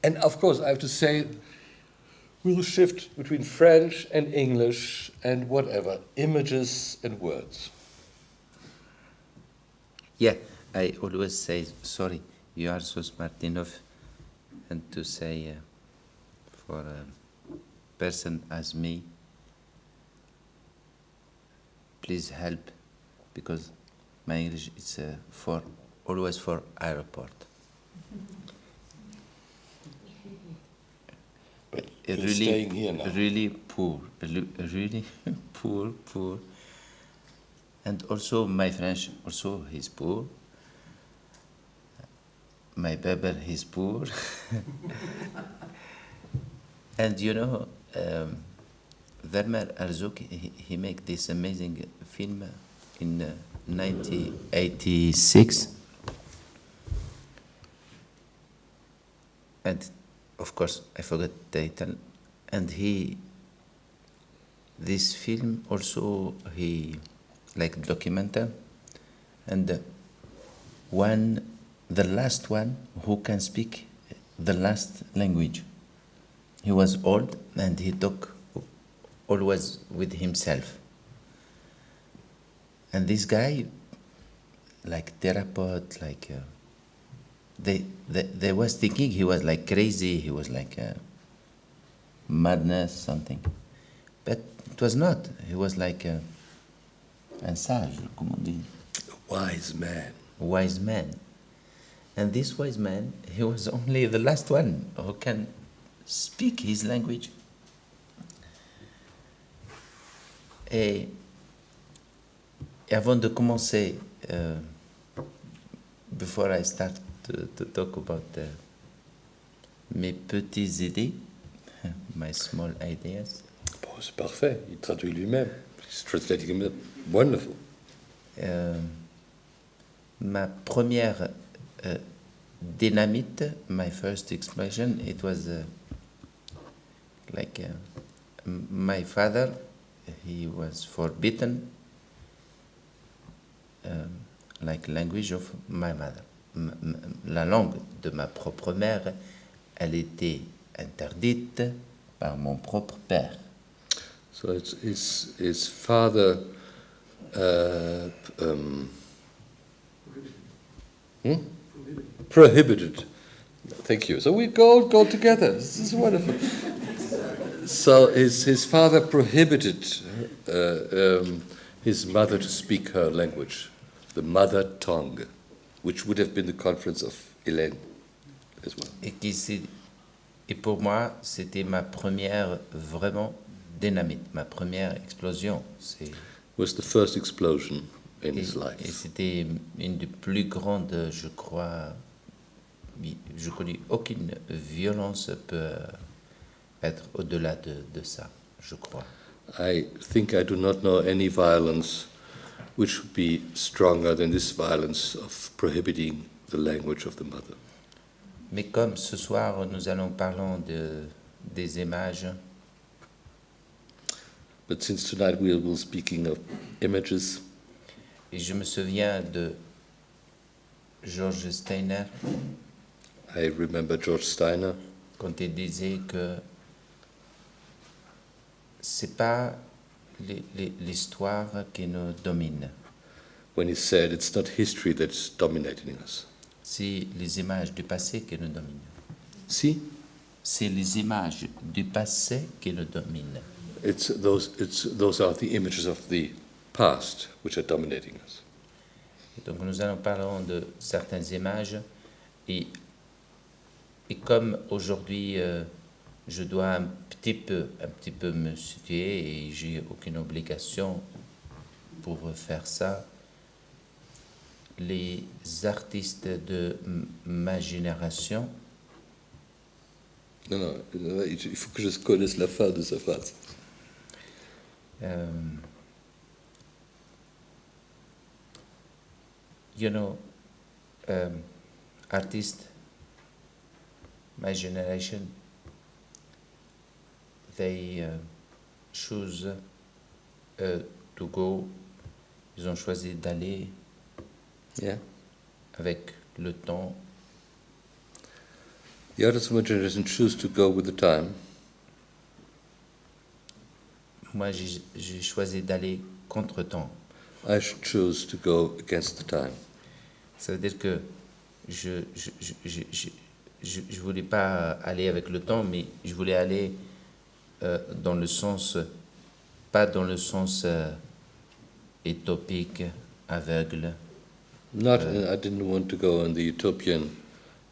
And of course, I have to say, we'll shift between French and English and whatever, images and words. Yeah, I always say, sorry, you are so smart enough and to say for a person as me, please help, because my English is for always for airport. But you're staying here now. Really poor, really poor. And also my French, also he's poor. My Weber, he's poor. And you know, Werner Herzog, he made this amazing film in 1986. And of course, I forgot the title. And this film also, he like documented. And the last one who can speak the last language. He was old and he talked always with himself. And this guy, like therapist, like they was thinking he was like crazy, he was like madness, something. But it was not. He was like un sage, comme on dit. A wise man. Wise man. And this wise man, he was only the last one who can speak his language. Et avant de commencer, before I start to talk about mes petites idées, my small ideas. Bon, c'est parfait, il traduit lui-même. He's translating him. Wonderful. Ma première dynamite, my first expression, it was like my father, he was forbidden like language of my mother. La langue de ma propre mère, elle était interdite par mon propre père. So it's his father prohibited. Thank you. So we go together. This is wonderful. So his father prohibited his mother to speak her language, the mother tongue, which would have been the conference of Hélène as well. Et pour moi, c'était ma première vraiment dynamite, ma première explosion. Was the first explosion in his life. Et c'était une des plus grandes, je crois. Je connais aucune violence peut être au-delà de ça, je crois. I think I do not know any violence which would be stronger than this violence of prohibiting the language of the mother. Mais comme ce soir nous allons parler des images. But since tonight we will be speaking of images. Et je me souviens de George Steiner. I remember George Steiner. Quand il disait que c'est pas l'histoire qui nous domine. When he said it's not history that's dominating us. C'est les images du passé qui nous dominent. Si? C'est les images du passé qui nous dominent. Those are the images of the past which are dominating us. Donc nous allons parler de certaines images et comme aujourd'hui je dois un petit peu me situer et j'ai aucune obligation pour faire ça, les artistes de ma génération. Non, il faut que je connaisse la fin de sa phrase. Artists, my generation, they choose to go. Ils ont choisi d'aller avec le temps. The others of my generation choose to go with the time. Moi, j'ai choisi d'aller contre-temps. I choose to go against the time. Ça veut dire que je voulais pas aller avec le temps, mais je voulais aller dans le sens, pas dans le sens utopique, aveugle. I didn't want to go in the utopian,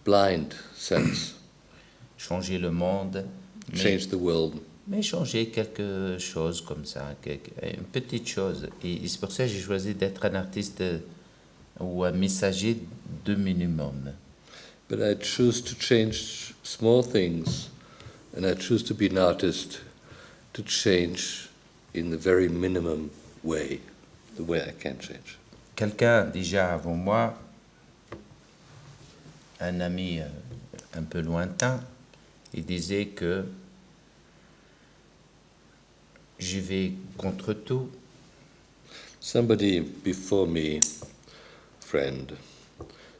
blind sense. Changer le monde, Change the world. mais changer quelque chose comme ça, une petite chose. Et c'est pour ça que j'ai choisi d'être un artiste ou un messager de minimum. But I choose to change small things, and I choose to be an artist to change in the very minimum way, the way I can change. Quelqu'un déjà avant moi, un ami un peu lointain, il disait que je vais contre tout. Somebody before me, friend,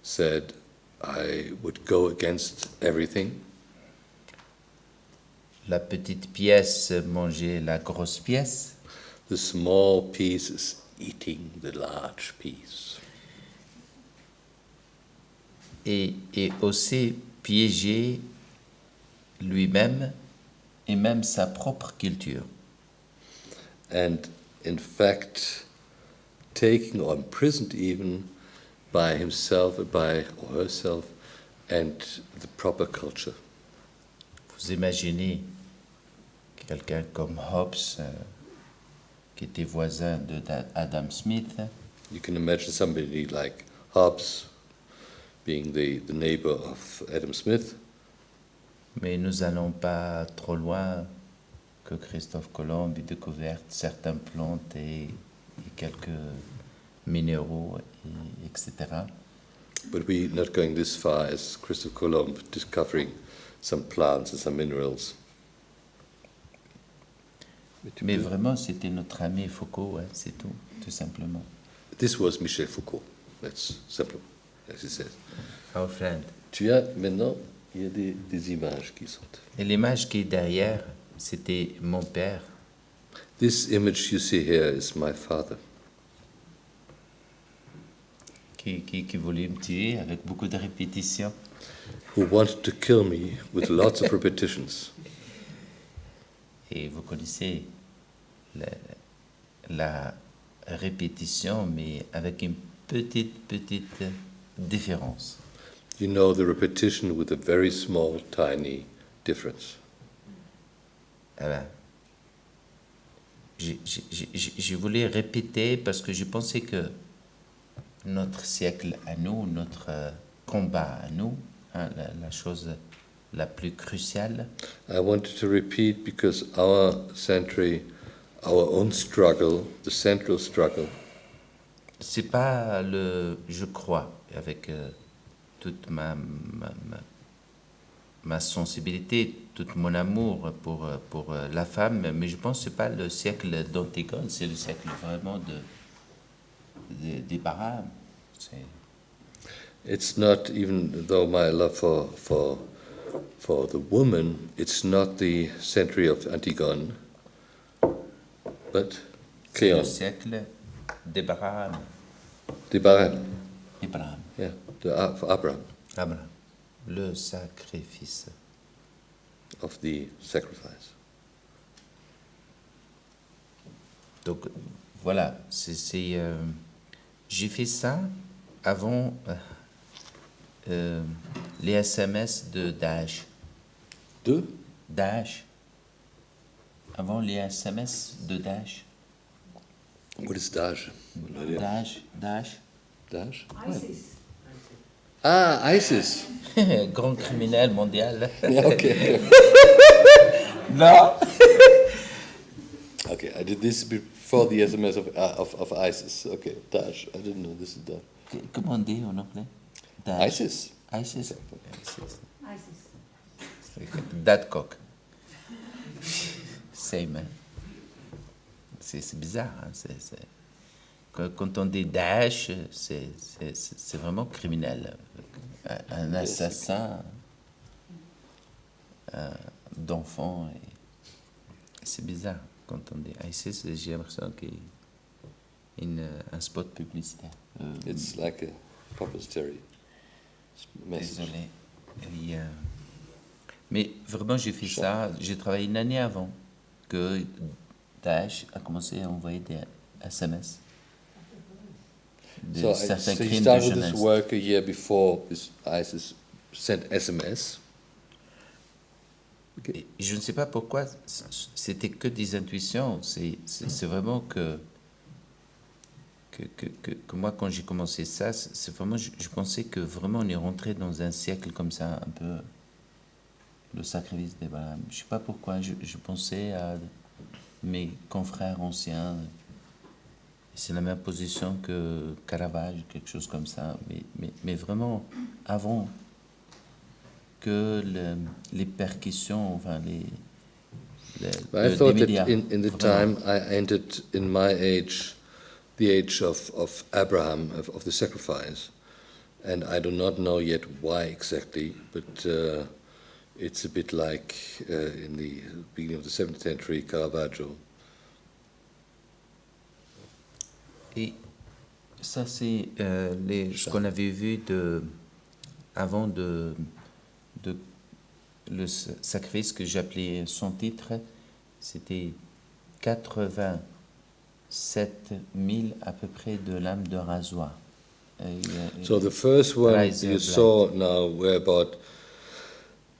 said I would go against everything. La petite pièce mangeait la grosse pièce. The small piece is eating the large piece. Et aussi piéger lui-même et même sa propre culture. And in fact, taken or imprisoned even by himself, by or herself, and the proper culture. Vous imaginez quelqu'un comme Hobbes, qui était voisin d'Adam Smith, You can imagine somebody like Hobbes being the neighbor of Adam Smith. mais nous n'allons pas trop loin que Christophe Colomb ait découvert certaines plantes et quelques minéraux, etc. But we're not going this far as Christopher Colomb discovering some plants and some minerals. Mais vraiment, c'était notre ami Foucault, hein, c'est tout simplement. This was Michel Foucault. That's simple, as he says. Our friend. Tu as maintenant, il y a des images qui sont. Et l'image qui est derrière, c'était mon père. This image you see here is my father. Qui voulait me tuer avec beaucoup de répétitions. Who wanted to kill me with lots of repetitions. Et vous connaissez la répétition, mais avec une petite différence. You know the repetition with a very small, tiny difference. Eh ben, je voulais répéter parce que je pensais que notre siècle à nous, notre combat à nous, hein, la chose la plus cruciale, I wanted to repeat because our century, our own struggle, the central struggle, c'est pas je crois, avec toute ma sensibilité, tout mon amour pour la femme, mais je pense que c'est pas le siècle d'Antigone, c'est le siècle vraiment des barbares. it's not, even though my love for the woman, it's not the century of Antigone, but C'est le Cléon, siècle des barbares. d'Abraham, Abraham. yeah, for Abraham, Abraham. Le sacrifice. of the sacrifice. Donc voilà, j'ai fait ça avant les SMS de Daesh. De? Daesh. Avant les SMS de Daesh. What is Daesh? Daesh. Daesh? ISIS. Ah, ISIS. Grand criminel mondial. Yeah, okay. Non. Okay, I did this before the SMS of ISIS. Okay, Daesh. I didn't know this is Daesh. Comment on dit en anglais? Daesh. ISIS. ISIS. ISIS. Dadcock. Same. Hein. C'est bizarre. Hein. Quand on dit Daesh, c'est vraiment criminel. Un assassin. d'enfants. Et c'est bizarre quand on dit ISIS, j'ai l'impression qu'il y a un spot publicitaire. It's like a proprietary message. Désolé. Et, mais vraiment, j'ai fait ça. J'ai travaillé une année avant que Daesh a commencé à envoyer des SMS de So, certains so you crimes de started this jeunesse. work a year before this ISIS sent SMS. Et je ne sais pas pourquoi, c'était que des intuitions. C'est vraiment que moi, quand j'ai commencé ça, c'est vraiment, je pensais que vraiment on est rentré dans un siècle comme ça, un peu le sacrifice des Balaam. Je ne sais pas pourquoi, je pensais à mes confrères anciens. C'est la même position que Caravage, quelque chose comme ça. Mais vraiment, avant que les percussions, enfin I thought that médias, in the vraiment. time I entered in my age, the age of Abraham, of the sacrifice. And I do not know yet why exactly, but it's a bit like in the beginning of the 17th century, Caravaggio. Et ça, c'est ce qu'on avait vu avant le sacrifice que j'appelais son titre, c'était 87 000 à peu près de lames de rasoir. So the first one Razor you blade. saw now were about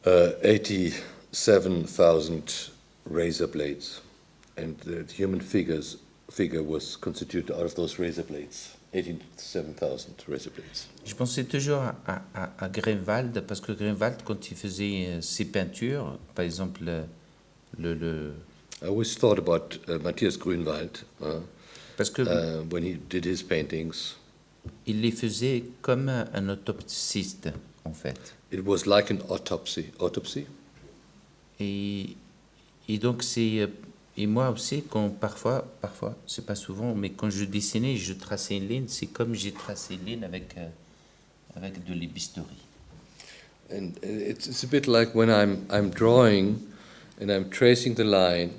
87,000 razor blades, and the human figure was constituted out of those razor blades, 87,000 razor blades. Je pensais toujours à Grünwald, parce que Grünwald, quand il faisait ses peintures, par exemple, I always thought about Matthias Grünwald parce que when he did his paintings. il les faisait comme un autopsiste, en fait. It was like an autopsy. Autopsy? Et donc, et moi aussi, quand parfois, c'est pas souvent, mais quand je dessinais, je traçais une ligne, c'est comme j'ai tracé une ligne avec de l'épisterie. And it's a bit like when I'm drawing and I'm tracing the line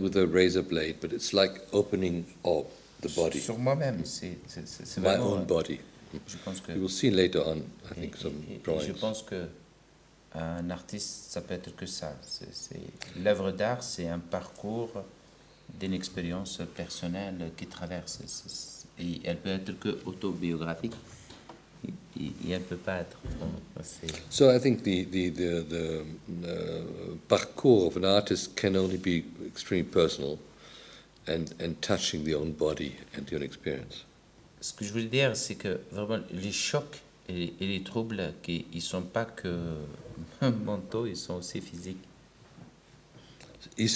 with a razor blade, but it's like opening up the body, Sur moi-même, c'est my vraiment. own body. Je pense que. You will see later on, I think, some Et je drawings. pense que un artiste, ça peut être que ça. L'œuvre d'art, c'est un parcours d'une expérience personnelle qui traverse. Et elle peut être que autobiographique. Et elle ne peut pas être. So I think the parcours of an artist can only be extremely personal and touching the own body and the own experience. Ce que je voulais dire, c'est que vraiment les chocs et les troubles, ils ne sont pas que mentaux, ils sont aussi physiques. Ils ne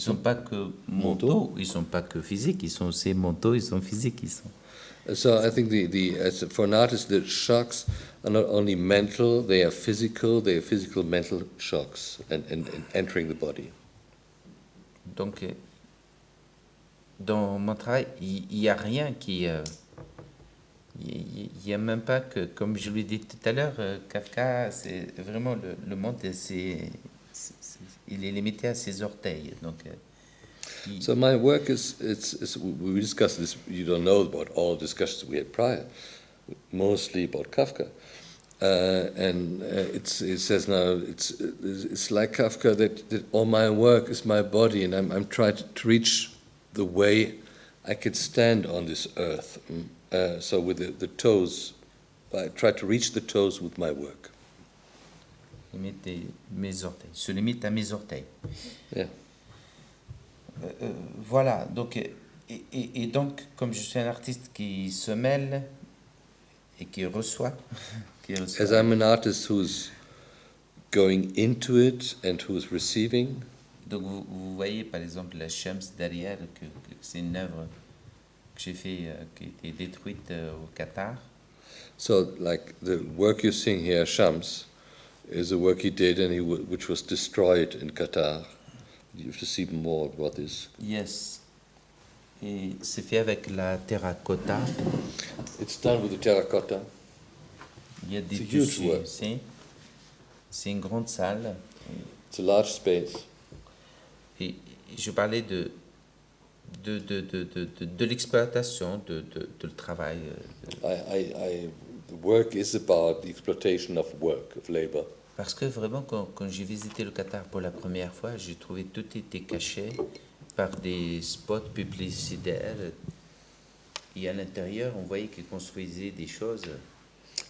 sont pas que mentaux, ils ne sont pas que physiques, ils sont aussi mentaux, ils sont physiques. So I think for an artist, the shocks are not only mental; they are physical mental shocks and entering the body. Donc, dans mon travail, il n'y a rien qui... Il n'y a même pas que, comme je l'ai dit tout à l'heure, Kafka, c'est vraiment le monde, il est limité à ses orteils. Donc, So my work we discussed this. You don't know about all the discussions we had prior, mostly about Kafka, and it says now it's like Kafka that all my work is my body, and I'm trying to reach the way I could stand on this earth. So with the toes, I try to reach the toes with my work. Mes orteils, se limite à mes orteils. Yeah. Voilà, donc, et donc, comme je suis un artiste qui se mêle et qui reçoit, As I'm an artist who's going into it and who's receiving. Donc vous voyez par exemple la Shams derrière, que c'est une œuvre que j'ai fait, qui a été détruite au Qatar. So like the work you're seeing here, Shams, is a work he did and which was destroyed in Qatar. You have to see more about this. Yes. Et c'est fait avec la terracotta. It's done with the terracotta. Il y a des It's a huge tissus work. ici. C'est une grande salle. It's a large space. Et je parlais de l'exploitation, de le travail. The work is about the exploitation of work, of labor. Parce que vraiment, quand j'ai visité le Qatar pour la première fois, j'ai trouvé tout était caché par des spots publicitaires. Et à l'intérieur, on voyait qu'ils construisaient des choses.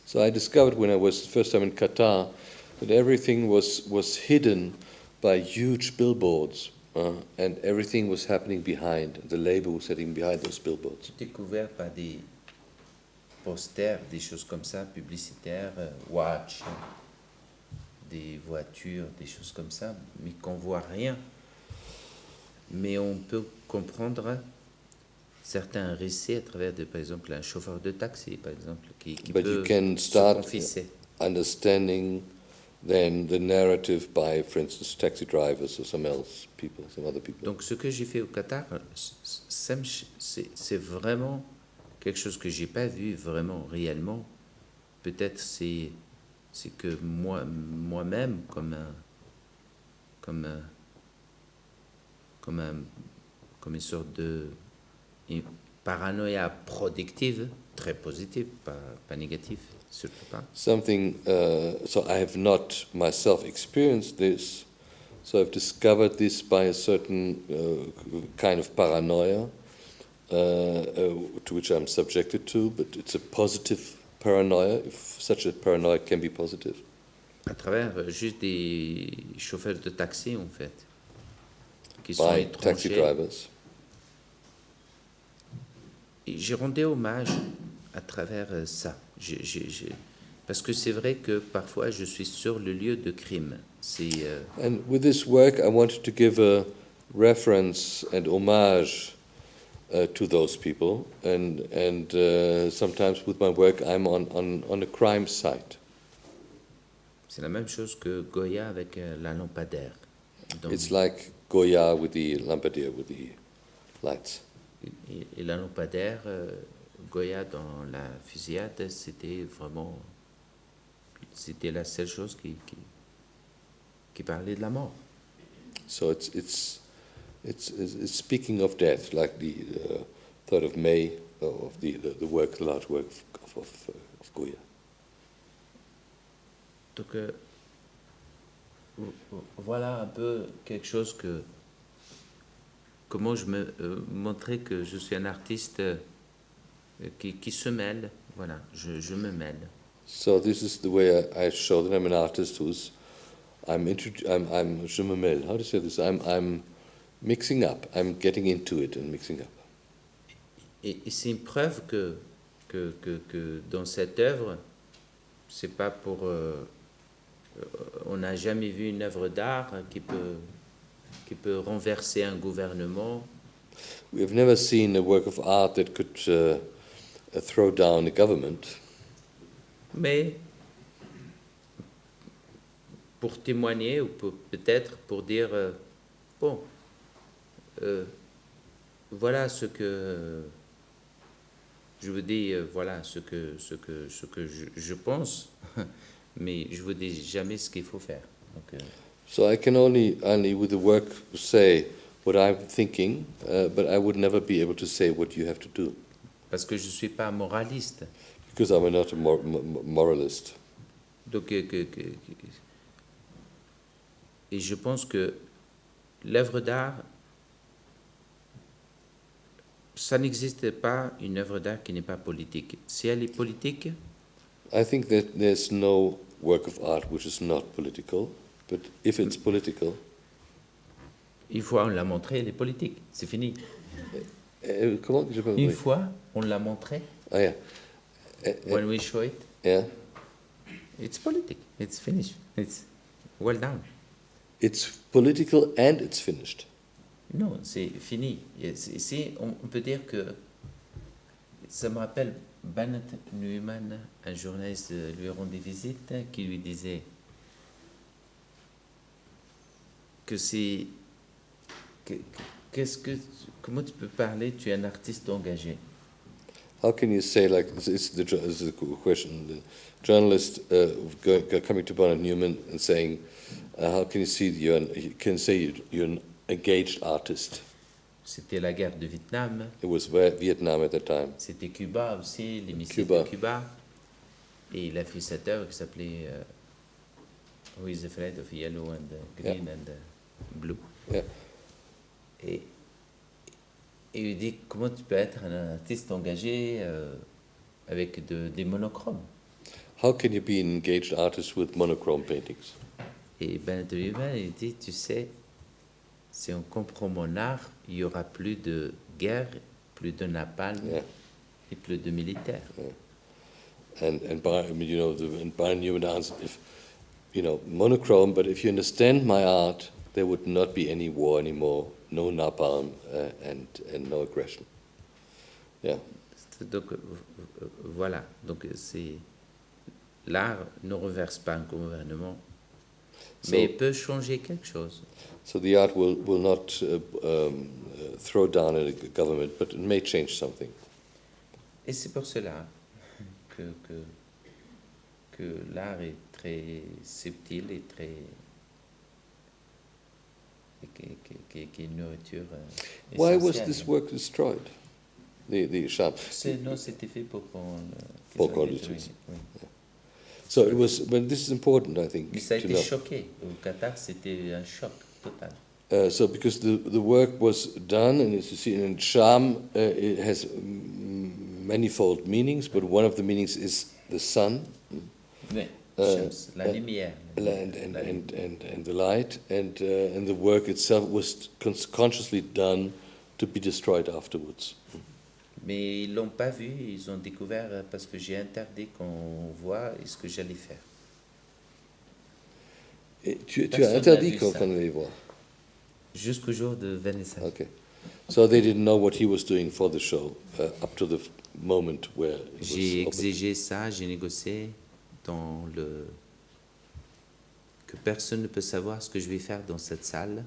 So I discovered when I was the first time in Qatar that everything was hidden by huge billboards, and everything was happening behind. The labor was sitting behind those billboards. Tout est couvert par des posters, des choses comme ça, publicitaires, watch, des voitures, des choses comme ça, mais qu'on voit rien. Mais on peut comprendre certains récits à travers, par exemple, un chauffeur de taxi, par exemple, qui But peut you can se start confesser. understanding then the narrative by, for instance, taxi drivers or some other people. Donc, ce que j'ai fait au Qatar, c'est vraiment quelque chose que j'ai pas vu vraiment réellement. Peut-être c'est que moi-même comme une sorte de paranoïa productive, très positive, pas négative, surtout pas. Something, so I have not myself experienced this, so I've discovered this by a certain kind of paranoia to which I'm subjected to, but it's a positive paranoia, if such a paranoia can be positive. À travers juste des chauffeurs de taxi, en fait, qui sont By taxi étrangers. drivers. Et j'ai rendu hommage à travers ça. Parce que c'est vrai que parfois je suis sur le lieu de crime. And with this work, I wanted to give a reference and homage to those people. And sometimes with my work, I'm on a crime site. C'est la même chose que Goya avec la lampadaire. Donc, It's like Goya with the lampadaire, with the lights. et la lampadaire, Goya dans la fusillade, c'était vraiment, c'était la seule chose qui parlait de la mort. So it's speaking of death, like the 3rd of May of the work, the large work of Goya. Donc voilà un peu quelque chose que comment je me montrer que je suis un artiste qui se mêle. Voilà, je me mêle. So this is the way I show that I'm an artist who's I'm je me mêle. How do you say this? I'm mixing up. I'm getting into it and mixing up. Et c'est une preuve que dans cette œuvre, c'est pas pour on n'a jamais vu une œuvre d'art qui peut renverser un gouvernement. We have never seen a work of art that could throw down a government. Mais pour témoigner ou peut-être pour dire bon, voilà ce que je vous dis, voilà ce que je pense, mais je vous dis jamais ce qu'il faut faire. Donc, So I can only with the work say what I'm thinking, but I would never be able to say what you have to do. parce que je suis pas moraliste. Because I'm not a moralist. Donc, et je pense que l'œuvre d'art, ça n'existe pas une œuvre d'art qui n'est pas politique. Si elle est politique, I think that there's no work of art which is not political, but if it's political, une fois on l'a montré, elle est politique. C'est fini. comment j'ai pas Une compris. fois on l'a montré, Oh yeah, when we show it, yeah. it's politic. It's finished. It's well done. It's political and it's finished. Non, c'est fini. Ici, on peut dire que ça me rappelle Bennett Newman, un journaliste lui rendait visite, qui lui disait que c'est... Comment tu peux parler, tu es un artiste engagé. How can you say, like, this is a question, the journalist coming to Bernard Newman and saying, how can you see you're an engaged artist? C'était la guerre de Vietnam, It was Vietnam at the time. c'était Cuba aussi, les missiles Cuba. de Cuba. Et il a fait cette œuvre qui s'appelait Who is Afraid of Yellow and Green and Blue. Yeah. Et il dit, comment tu peux être un artiste engagé avec des monochromes? How can you be an engaged artist with monochrome paintings? Et Ben de lui-même, il dit, tu sais, si on comprend mon art, il n'y aura plus de guerre, plus de napalm et plus de militaires. And Byron Newman answered, if monochrome, but if you understand my art, there would not be any war anymore, no napalm and no aggression. Yeah. Donc voilà, donc c'est l'art ne renverse pas un gouvernement, mais il peut changer quelque chose. So the art will not throw down a government, but it may change something. Et c'est pour cela que l'art est très subtil et très qui est une nourriture Why was essentielle. this work destroyed? The sham. Non, c'était fait pour qu'on Pour le détruise. oui. So it was, but this is important, I think, Mais ça a to été know. choqué. Au Qatar, c'était un choc total. So because the work was done, and as you see in Sham, it has manifold meanings, but one of the meanings is the sun, Mais, la lumière. and the light, and the work itself was consciously done to be destroyed afterwards. Mais ils l'ont pas vu, ils ont découvert parce que j'ai interdit qu'on voit ce que j'allais faire. Et tu as Personne interdit n'a vu qu'on ça. allait voir. Jusqu'au jour de vernissage. Okay. So they didn't know what he was doing for the show up to the moment where it was J'ai opened. exigé ça, j'ai négocié dans le que personne ne peut savoir ce que je vais faire dans cette salle,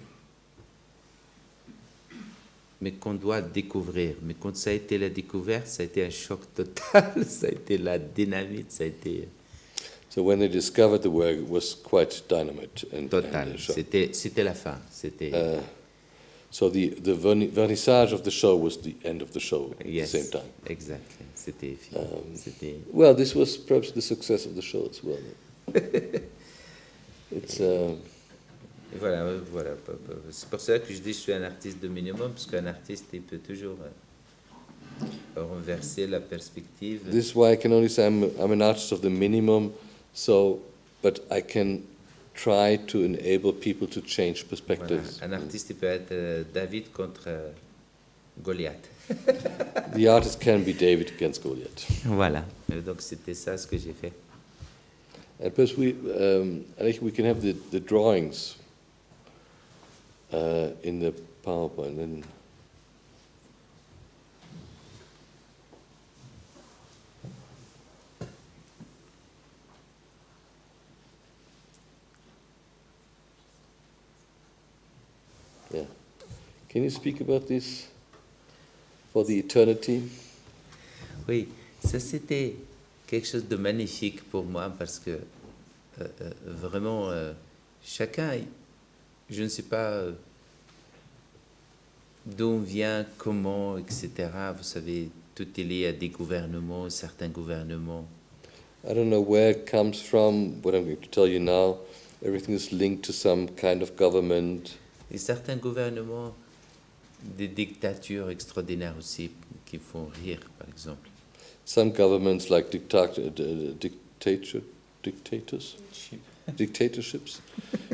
mais qu'on doit découvrir. Mais quand ça a été la découverte, ça a été un choc total, ça a été la dynamite, ça a été So when they discovered the work, it was quite dynamite and total. show. C'était la fin. C'était So the vernissage of the show was the end of the show at yes, the same time. exactly. C'était fini. C'était Well, this was perhaps the success of the show as well. It's et voilà. C'est pour ça que je dis que je suis un artiste de minimum, parce qu'un artiste, il peut toujours renverser la perspective. this is why I can only say I'm an artist of the minimum. So, but I can try to enable people to change Voilà. perspectives. Un artiste, il peut être David contre Goliath. The artist can be David against Goliath. Voilà. Et donc c'était ça ce que j'ai fait. And plus I think we can have the drawings in the PowerPoint. And yeah, can you speak about this for the eternity? Oui, ça c'était quelque chose de magnifique pour moi parce que vraiment chacun, je ne sais pas d'où on vient, comment, etc. Vous savez, tout est lié à des gouvernements, certains gouvernements. I don't know where it comes from, what I'm going to tell you now. Everything is linked to some kind of government. Et certains gouvernements, des dictatures extraordinaires aussi, qui font rire, par exemple. Some governments like dictatorships,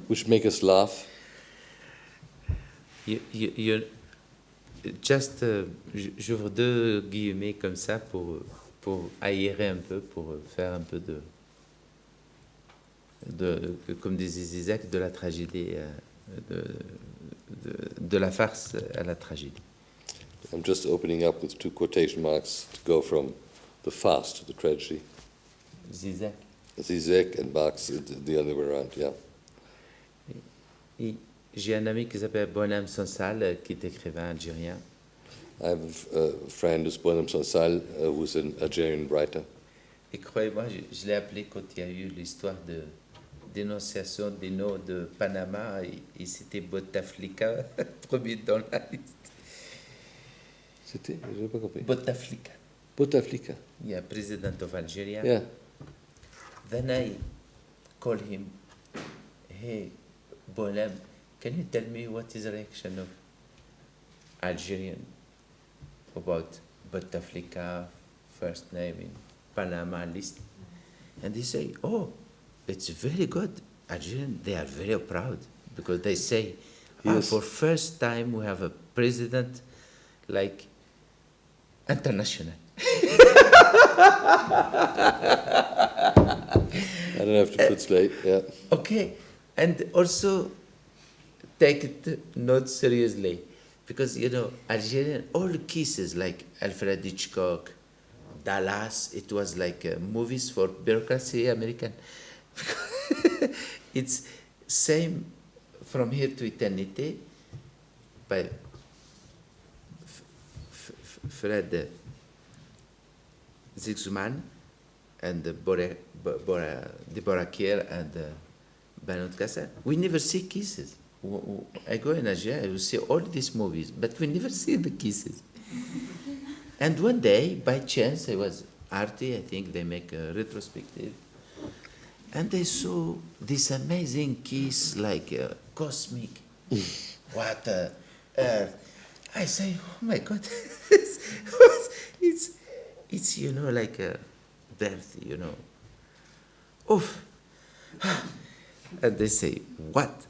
which make us laugh. Just, j'ouvre deux guillemets comme ça pour aérer un peu, pour faire un peu comme disait Zizek, de la tragédie, de la farce à la tragédie. I'm just opening up with two quotation marks to go from the farce to the tragedy. Zizek. Zizek and Marx, the other way around, yeah. Et j'ai un ami qui s'appelle Bonham Sansal, qui est écrivain algérien. I have a friend who's Bonham Sansal, who's an Algerian writer. Et croyez-moi, je l'ai appelé quand il y a eu l'histoire de dénonciation des noms de Panama, et c'était Bouteflika, premier dans la liste. C'était, je n'ai pas compris. Bouteflika, Bouteflika. yeah, president of Algeria. Yeah. Then I call him, hey, Bonham, can you tell me what is the reaction of Algerian about Bouteflika, first name in Panama list? And they say, oh, it's very good. Algerian, they are very proud because they say, Yes. for first time we have a president like international. I don't have to translate. Yeah. Okay, and also take it not seriously, because you know Algerian all cases like Alfred Hitchcock, Dallas, it was like movies for bureaucracy American. It's same from here to eternity by Fred Zixman and Deborah Kier and Benoit Cassin. We never see kisses. I go in Algeria, I will see all these movies, but we never see the kisses. And one day, by chance, I was Arte, I think they make a retrospective, and I saw this amazing kiss, like cosmic, water, earth. I say, oh my God, it's you know, like a birth, you know. Oof. And they say, what?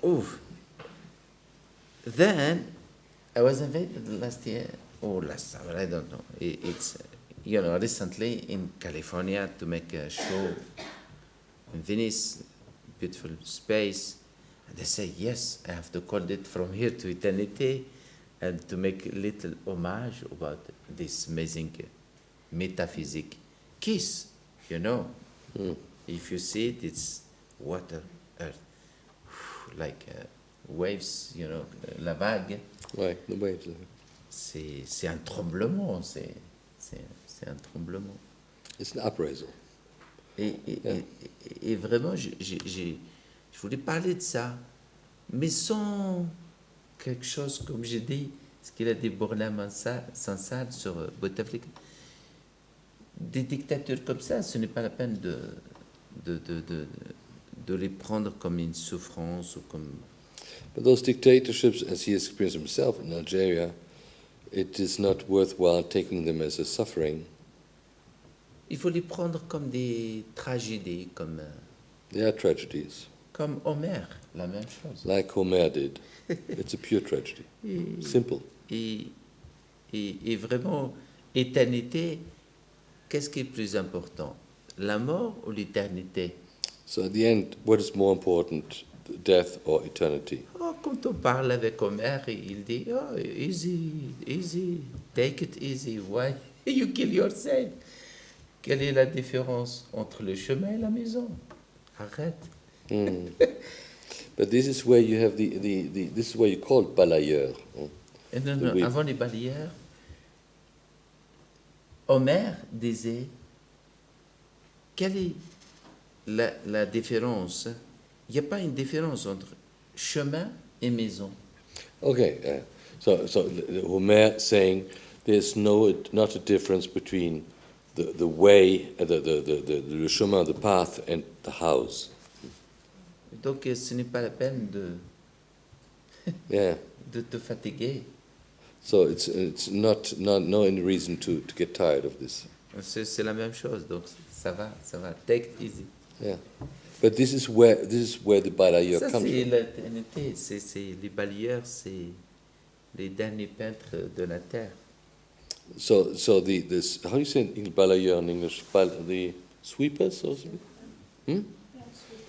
Oof. Then I was invited last year, or last summer, I don't know. It's, you know, recently in California to make a show in Venice, beautiful space. And they say, yes, I have to call it From Here to Eternity, and to make a little homage about this amazing metaphysic kiss, you know. If you see it, it's water, earth, like waves, you know, la vague. Ouais, the waves. C'est un tremblement, c'est un tremblement. It's an upraisal. Et vraiment, je voulais parler de ça, mais sans quelque chose, comme j'ai dit, ce qu'il a dit Bonham Sansal sur Bouteflika. Des dictatures comme ça, ce n'est pas la peine de les prendre comme une souffrance ou comme... But those dictatorships, as he has experienced himself in Algeria, it is not worthwhile taking them as a suffering. Il faut les prendre comme des tragédies, comme They are tragedies, Homère, la même chose. like Homer did. It's a pure tragedy. Simple. Et vraiment, éternité, qu'est-ce qui est plus important? La mort ou l'éternité? So at the end, what is more important, death or eternity? Oh, quand on parle avec Homère, il dit, oh, easy, take it easy, why you kill yourself? Quelle est la différence entre le chemin et la maison? Arrête. But this is where you have this is where you call it balayeur. Et non, avant les balayeurs, Homère disait, quelle est la différence? Il n'y a pas une différence entre chemin et maison. Okay, so Homer saying there's not a difference between the way, le chemin, the path, and the house. Donc ce n'est pas la peine Yeah. de te fatiguer. So it's not no any reason to get tired of this. C'est la même chose, donc ça va. Take it easy. Yeah. But this is where the balayeur Ça, comes c'est from. l'éternité. C'est les balayeurs, c'est les derniers peintres de la terre. So this how you say in balayeur in English? The sweepers or something?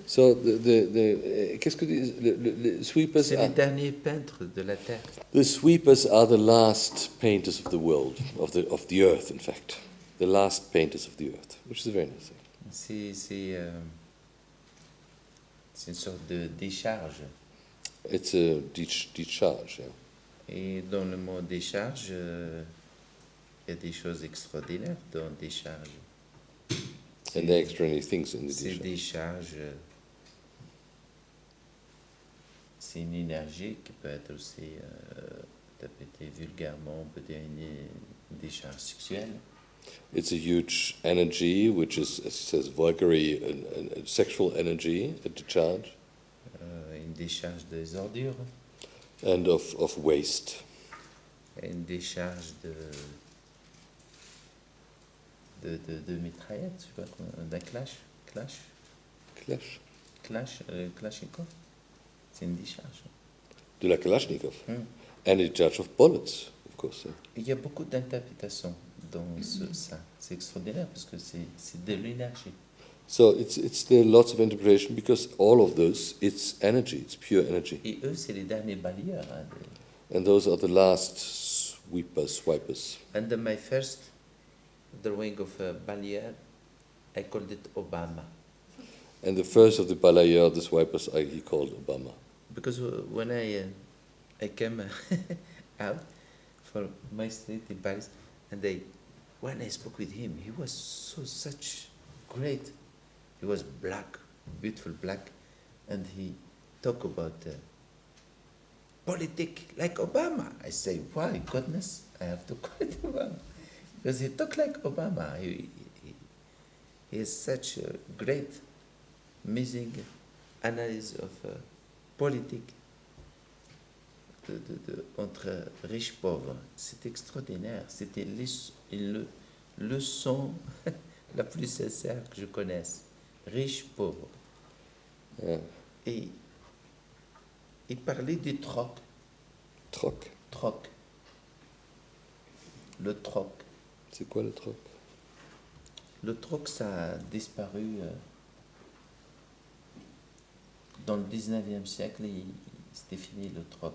So qu'est-ce que les sweepers C'est are? les derniers peintres de la terre. The sweepers are the last painters of the world, of the earth, in fact, the last painters of the earth, which is a very nice thing. C'est une sorte de décharge. It's a decharge, yeah. Et dans le mot décharge, il y a des choses extraordinaires dans décharge. And there are extraordinary things in the Ces decharge. décharges, c'est une énergie qui peut être aussi interprétée vulgairement, on peut dire une décharge sexuelle. It's a huge energy, which is, as it says, vulgarly, a sexual energy, a decharge, Une décharge des ordures, and of waste. et une décharge de mitraillettes, je sais pas quoi, d'un clash, Kalachnikov. C'est une décharge. De la Kalashnikov. Hmm. And a decharge of bullets, of course. Yeah. Il y a beaucoup d'interprétations dans ça. C'est extraordinaire parce que c'est de l'énergie. So there are lots of interpretation because all of those, it's energy, it's pure energy. Et eux, c'est les derniers balayeurs. Hein, And those are the last swipers. And my first drawing of a balayeur, I called it Obama. And the first of the balayeur, the swipers, he called Obama. Because when I came out for my street in Paris, and when I spoke with him, he was such great. He was black, beautiful black, and he talked about politics like Obama. I say, why, goodness, I have to call it Obama. Because he talked like Obama. He is such a great, amazing analyse of politique entre riches et pauvres. C'était extraordinaire. C'était une leçon la plus sincère que je connaisse. Riches, pauvres. Yeah. Et il parlait du troc. Troc. Le troc. C'est quoi le troc? Le troc, ça a disparu dans le 19e siècle. C'était fini le troc.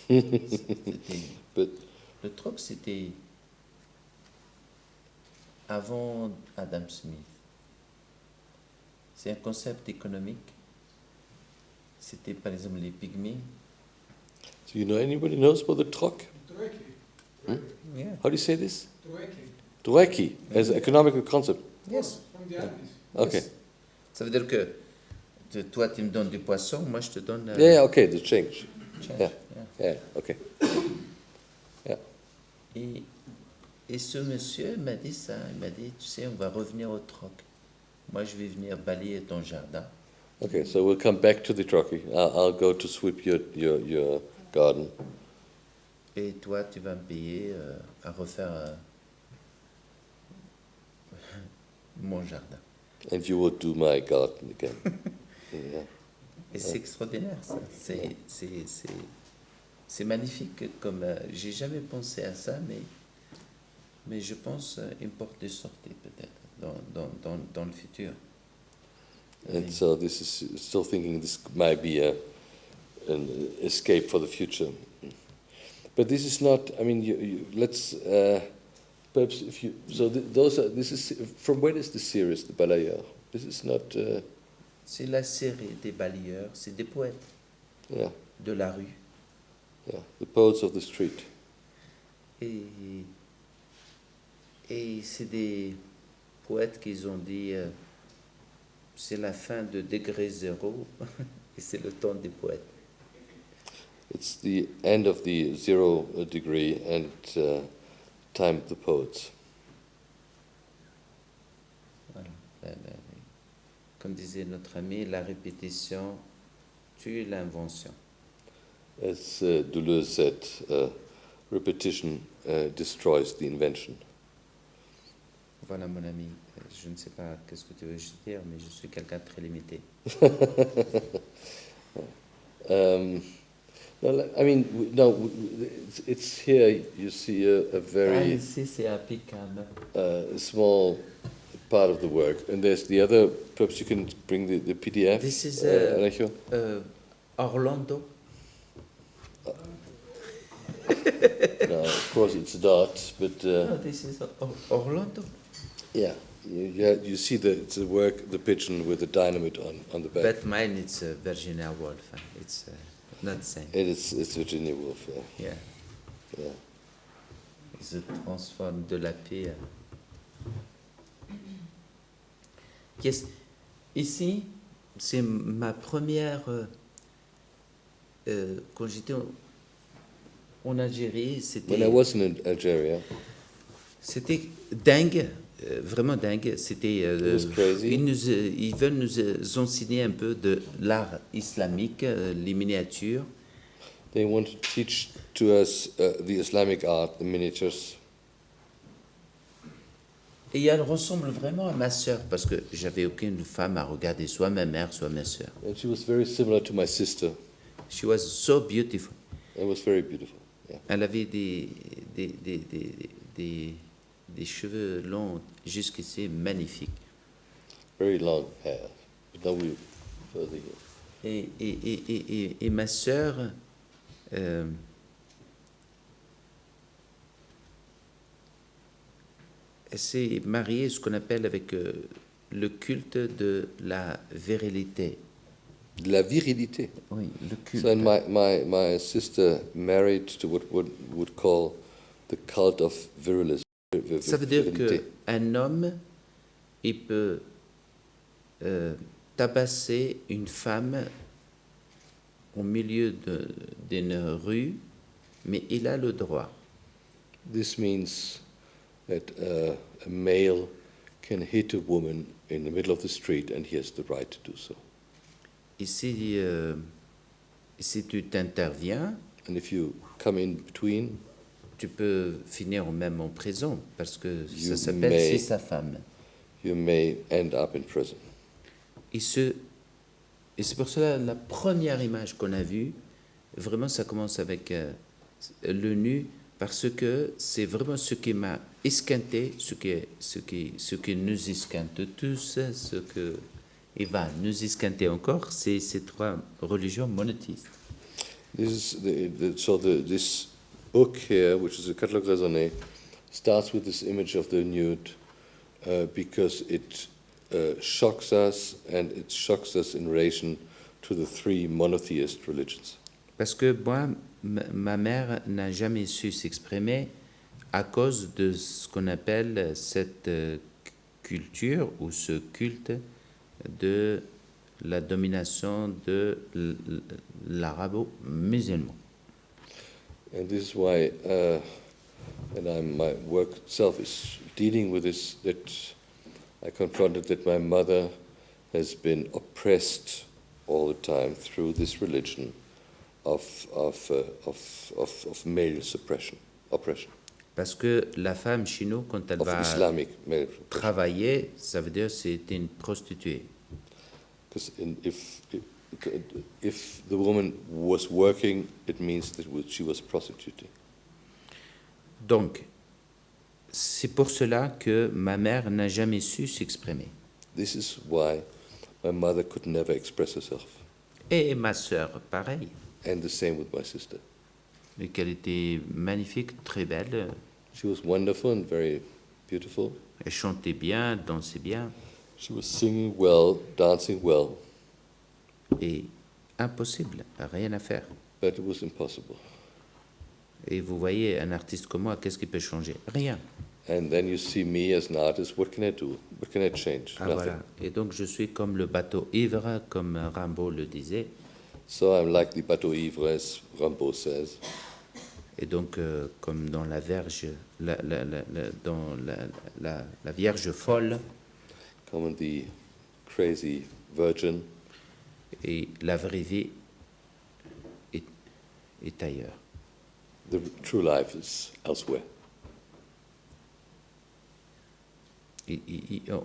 Le troc, c'était avant Adam Smith. C'est un concept économique. C'était par exemple les pygmées. Do you know anybody knows about the troc? Trueque. Yeah. How do you say this? Trueque. Trueque, as an economical concept. Yes. From the Alps. Okay. Yes. Ça veut dire que toi, tu me donnes du poisson, moi, je te donne... Yeah, okay, the change. change. Yeah. Yeah. Yeah, okay. Yeah. Et ce monsieur m'a dit ça. Il m'a dit, tu sais, on va revenir au troc. Moi, je vais venir balayer ton jardin. Okay, so we'll come back to the troc. I'll go to sweep your garden. Et toi, tu vas me payer à refaire mon jardin. And you will do my garden again. Yeah. Et c'est extraordinaire, ça. C'est magnifique. Comme j'ai jamais pensé à ça, mais je pense une porte de sortie peut-être dans le futur. And so this is still thinking this might be an escape for the future. But this is not, I mean, let's, perhaps if you, so this is, from when is the series, the balayeur? This is not, C'est la série des balayeurs, c'est des poètes yeah, de la rue. yeah, the poets of the street. Et c'est des poètes qui ont dit c'est la fin de degré zéro et c'est le temps des poètes. It's the end of the 0 degree and time of the poets. Voilà. Comme disait notre ami, la répétition tue l'invention. As Deleuze said, repetition destroys the invention. Voilà mon ami, je ne sais pas qu'est-ce que tu veux dire, mais je suis quelqu'un de très limité. No, I mean, no, it's here you see a very Ici c'est à Picam. small part of the work, and there's the other, perhaps you can bring the PDF. This is Alejio? Orlando. No, of course it's not, but No, this is Orlando. yeah, you see it's the work, the pigeon with the dynamite on the back. But mine it's Virginia Woolf. It's Not same. It's Virginia Woolf, yeah. Yeah. Yeah. Il se transforme de la paix. Yes. Ici, c'est ma première. Quand j'étais en Algérie, When I was in Algeria, c'était dingue, vraiment dingue. C'était, was crazy. ils veulent nous enseigner un peu de l'art islamique, les miniatures. they want to teach to us the Islamic art, the miniatures. Et elle ressemble vraiment à ma sœur, parce que j'avais aucune femme à regarder, soit ma mère, soit ma sœur. And she was very similar to my sister. She was so beautiful. It was very beautiful. Yeah. Elle avait des cheveux longs jusqu'ici, magnifiques. Very long hair. But now we further here. Et ma sœur, elle s'est mariée, ce qu'on appelle avec le culte de la virilité. De la virilité. Oui, le culte. So and my sister married to what would call the cult of virilism. Ça veut dire virilité. qu'un homme, il peut tabasser une femme au milieu d'une rue, mais il a le droit. This means that a male can hit a woman in the middle of the street and he has the right to do so. Et si tu t'interviens, And if you come in between, tu peux finir même en prison, parce que ça You s'appelle may. c'est sa femme. you may end up in prison. Et c'est pour cela la première image qu'on a vue, vraiment ça commence avec le nu, parce que c'est vraiment ce qui m'a esquinté, ce qui nous esquinte tous, ce que il va nous esquinter encore, c'est ces trois religions monothéistes. This is this book here, which is a catalogue raisonné, starts with this image of the nude because it shocks us, and it shocks us in relation to the three monotheist religions. Parce que moi, ma mère n'a jamais su s'exprimer à cause de ce qu'on appelle cette culture ou ce culte de la domination de l'arabo-musulman. And this is why, my work itself is dealing with this, that I confronted that my mother has been oppressed all the time through this religion of male oppression, Parce que la femme chez nous, quand elle of va Islamic male oppression. travailler, ça veut dire que c'est une prostituée. Because if the woman was working, it means that she was prostituting. Donc, c'est pour cela que ma mère n'a jamais su s'exprimer. This is why my mother could never express herself. Et ma sœur, pareil. And the same with my sister. Et qu'elle était magnifique, très belle. She was wonderful and very beautiful. Elle chantait bien, dansait bien. She was singing well, dancing well, Et impossible, rien à faire. but it was impossible. Et vous voyez, un artiste comme moi, qu'est-ce qui peut changer? Rien. And then you see me as an artist, what can I do? What can I change? Ah, Nothing. voilà. Et donc, je suis comme le bateau ivre, comme Rimbaud le disait. So I'm like the bateau ivre, as Rimbaud says. Et donc, comme dans la Vierge, dans la Vierge folle, Come on, the crazy virgin. et la vraie vie est ailleurs. The true life is elsewhere.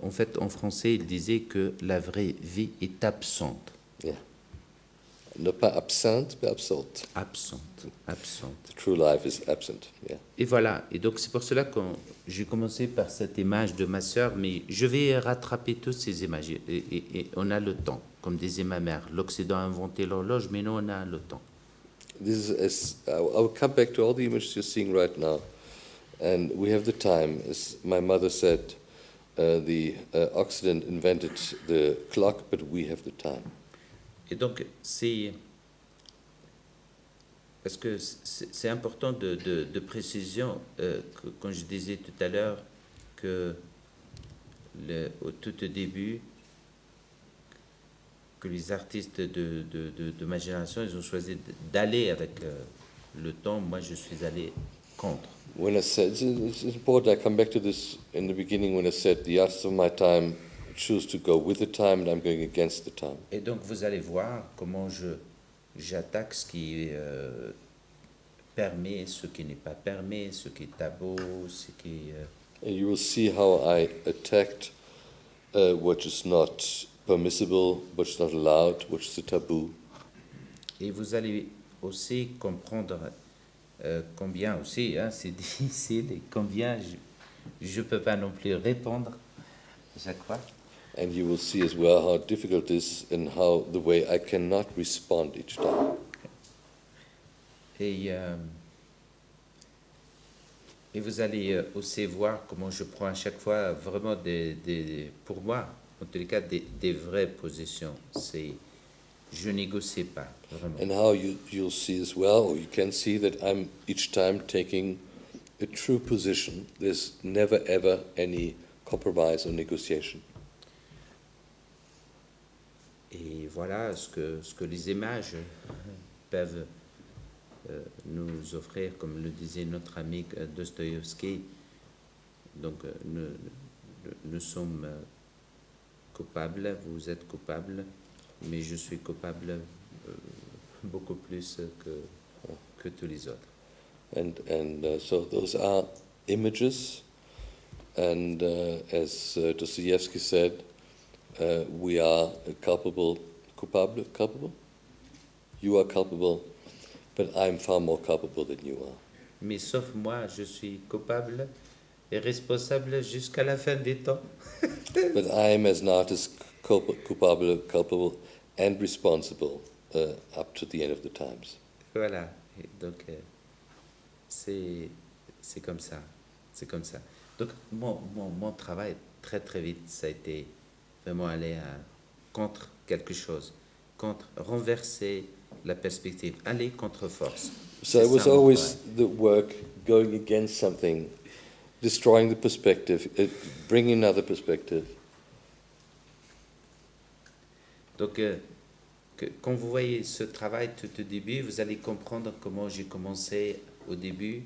En fait, en français, il disait que la vraie vie est absente. Yeah. Ne pas absente, mais absente. Absente. The true life is absent. Yeah. Et voilà. Et donc, c'est pour cela que j'ai commencé par cette image de ma sœur, mais je vais rattraper toutes ces images. Et on a le temps, comme disait ma mère. L'Occident a inventé l'horloge, mais nous, on a le temps. This is I will come back to all the images you're seeing right now, and we have the time. As my mother said, the Occident invented the clock, but we have the time. Et donc, c'est Parce que c'est important de précision, quand je disais tout à l'heure que au tout début, que les artistes de ma génération, ils ont choisi d'aller avec le temps. Moi, je suis allé contre. When I said, it's important, I come back to this in the beginning when I said the artists of my time choose to go with the time and I'm going against the time. Et donc, vous allez voir comment j'attaque ce qui est permis, ce qui n'est pas permis, ce qui est tabou, ce qui est... And you will see how I attacked what is not permissible, what's not allowed, what's the taboo. Et vous allez aussi comprendre combien aussi, hein, c'est difficile, et combien je ne peux pas non plus répondre à chaque fois. And you will see as well how difficult it is and how the way I cannot respond each time. Et vous allez aussi voir comment je prends à chaque fois vraiment pour moi, en tous les cas, des vraies positions. Je négocie pas, vraiment. And how you'll see as well, or you can see that I'm each time taking a true position. There's never ever any compromise or negotiation. Et voilà ce que les images peuvent nous offrir, comme le disait notre ami Dostoïevski. Donc nous sommes coupables, vous êtes coupables, mais je suis coupable beaucoup plus que tous les autres. And so those are images, and as Dostoevsky said, we are culpable. You are culpable, but I'm far more culpable than you are. Mais sauf moi, je suis coupable et responsable jusqu'à la fin des temps. But I am, as an artist, culpable and responsible up to the end of the times. Voilà. Et donc, c'est comme ça. C'est comme ça. Donc, mon travail, très très vite, ça a été vraiment aller contre quelque chose, renverser la perspective, aller contre force. So it was always the work going against something, destroying the perspective, bringing another perspective. Donc, quand vous voyez ce travail tout au début, vous allez comprendre comment j'ai commencé au début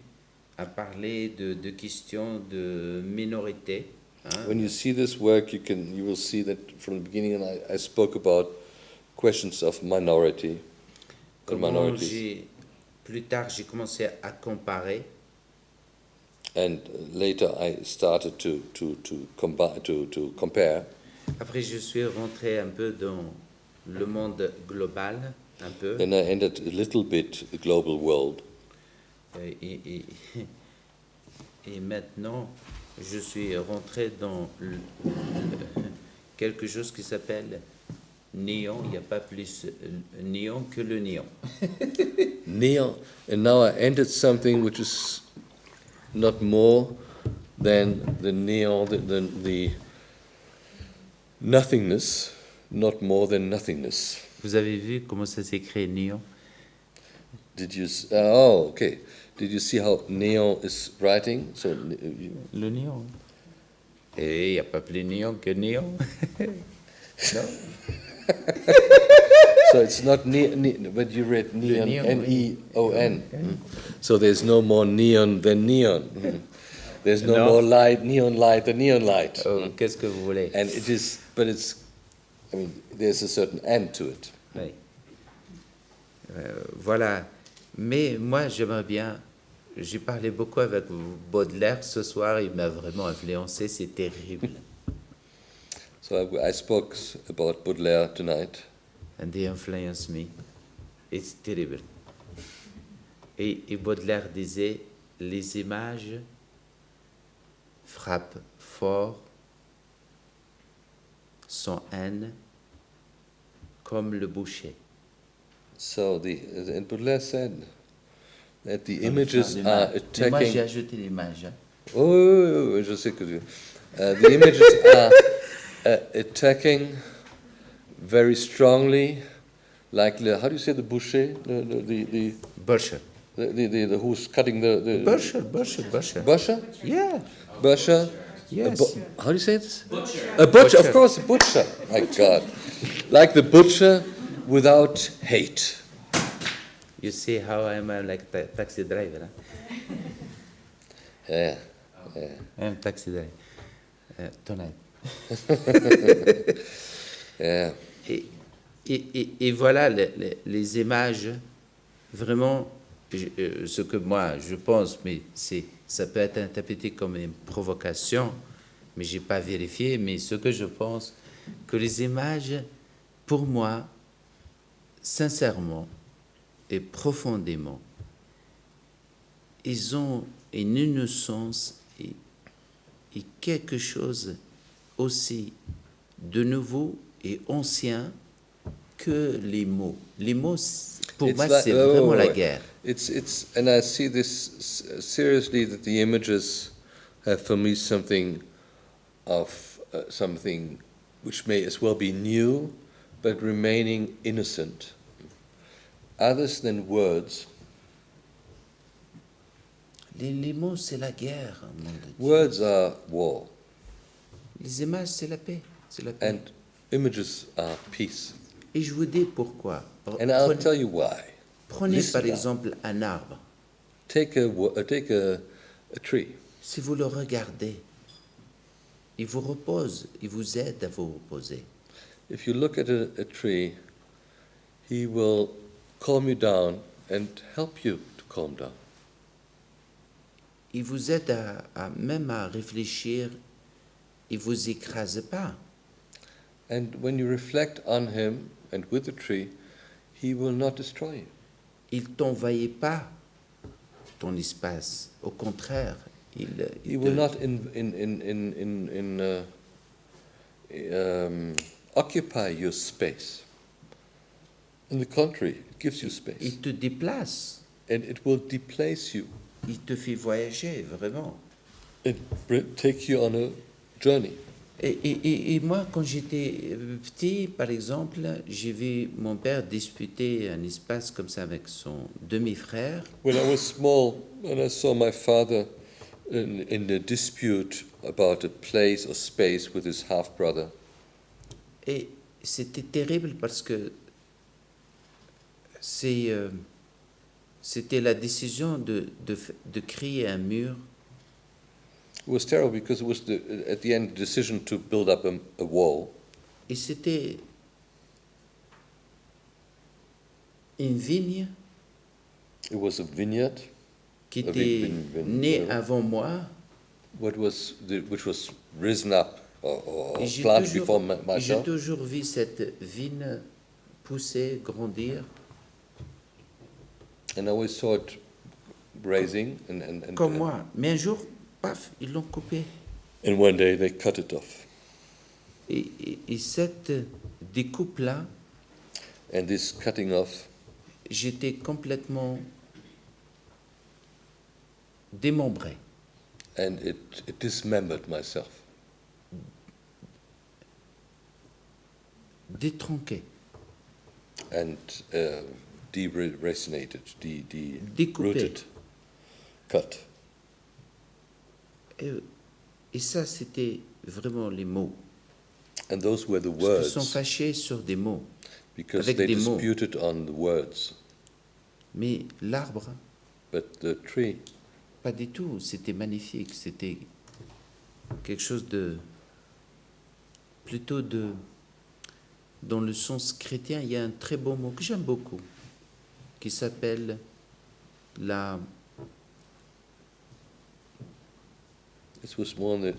à parler de questions de minorité. Hein? When you see this work, you will see that from the beginning I spoke about questions of minority. Comment plus tard, j'ai commencé à comparer. And later I started to compare. Après, je suis rentré un peu dans le monde global, un peu. Then I entered a little bit the global world. Et maintenant, je suis rentré dans quelque chose qui s'appelle néon. Il n'y a pas plus néon que le néon. Neon. And now I entered something which is not more than the neon, the nothingness, not more than nothingness. Vous avez vu comment ça s'écrit néon? Did you? Oh, okay. Did you see how neon is writing? So Le néon. Et il n'y a pas plus néon que néon. Non. So it's not but you read neon, neon, N-E-O-N. So there's no more neon than neon. There's no more light, neon light than neon light. Oh, qu'est-ce que vous voulez? And it is, but it's, I mean, there's a certain end to it. Oui. Voilà. Mais moi, j'aimerais bien... J'ai parlé beaucoup avec Baudelaire ce soir. Il m'a vraiment influencé. C'est terrible. So I spoke about Baudelaire tonight. And they influenced me. It's terrible. Et Baudelaire disait, les images frappent fort son haine comme le boucher. So and Baudelaire said that the images are attacking. Moi, j'ai ajouté l'image. Hein. Oh, je sais que the images are attacking very strongly, like how do you say the boucher? The Butcher. Who's cutting the Butcher. butcher? Yeah. Butcher? Yes. How do you say this? A butcher, of course, a butcher. My God. Like the butcher without hate. You see how I'm like taxi driver. Huh? Yeah. I'm taxi driver. Tonight. Yeah. Et voilà les images, vraiment, ce que moi je pense, mais ça peut être interprété comme une provocation, mais je n'ai pas vérifié, mais ce que je pense, que les images, pour moi, sincèrement et profondément, ils ont une innocence et quelque chose aussi de nouveau et ancien que les mots. Les mots, pour It's moi, like- c'est oh, vraiment la wait. guerre. And I see this seriously, that the images have for me something of something which may as well be new, but remaining innocent. Others than words. Les mots, c'est la guerre. Mon Dieu. Words are war, Les images, c'est la paix. C'est la paix. and images are peace. Et je vous dis pourquoi. And I'll tell you why. Prenez Listen par now. exemple un arbre. Take a tree. Si vous le regardez, il vous repose, il vous aide à vous reposer. If you look at a tree, he will calm you down and help you to calm down. Il vous aide même à réfléchir. Il ne vous écrase pas. And when you reflect on him and with the tree, he will not destroy you. Il ne t'envahit pas ton espace. Au contraire, He il will te- not occupy your space. On the contrary, it gives you space. il te déplace. And it will deplace you. Il te fait voyager, vraiment. It take you on a journey. Et moi, quand j'étais petit, par exemple, j'ai vu mon père disputer un espace comme ça avec son demi-frère. When I was small, and I saw my father in a dispute about a place or space with his half-brother, Et c'était terrible parce que c'était la décision de créer un mur. it was terrible because it was at the end the decision to build up a wall. Et c'était une vigne It was a vineyard, qui A était née whatever. avant moi. which was risen up or Et j'ai planted before j'ai myself. toujours vu cette vigne pousser, grandir, And I always saw it raising, and comme moi. Mais un jour, paf, ils l'ont coupé. and one day they cut it off. Et cette découpe-là, And this cutting off, j'étais complètement démembré. and it dismembered myself, Détronqué, and deracinated, Découpé. rooted, cut. Et ça, c'était vraiment les mots. And those were the Parce qu'ils sont words, fâchés sur des mots. because avec they des mots. disputed on the words. Mais l'arbre, But the tree, pas du tout. C'était magnifique. C'était quelque chose de... Plutôt de... Dans le sens chrétien, il y a un très beau mot que j'aime beaucoup, qui s'appelle la... this was more in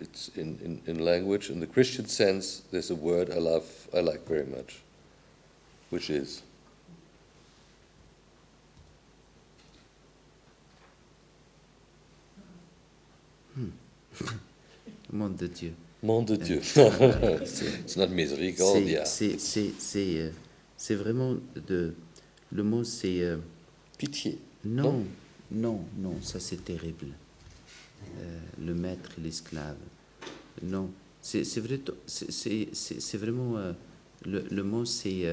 it's in language. In the Christian sense, there's a word I like very much, which is Monde de Dieu. Nom de Dieu. It's not misericordia. C'est vraiment de... Le mot, c'est... Pitié. non, non, ça c'est terrible. Le maître et l'esclave. Non, c'est vraiment... le mot, c'est...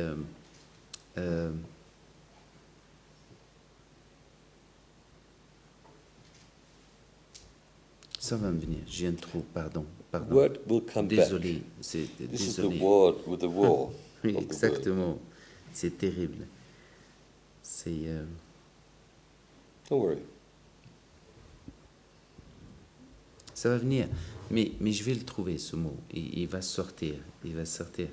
Ça va me venir. J'ai un trou, pardon. Pardon. Word will come back. Désolé. C'est This is the désolé. word with the war Oui, of the word. exactement. C'est terrible. C'est Don't worry. ça va venir. Mais je vais le trouver, ce mot. Il va sortir. Il va sortir.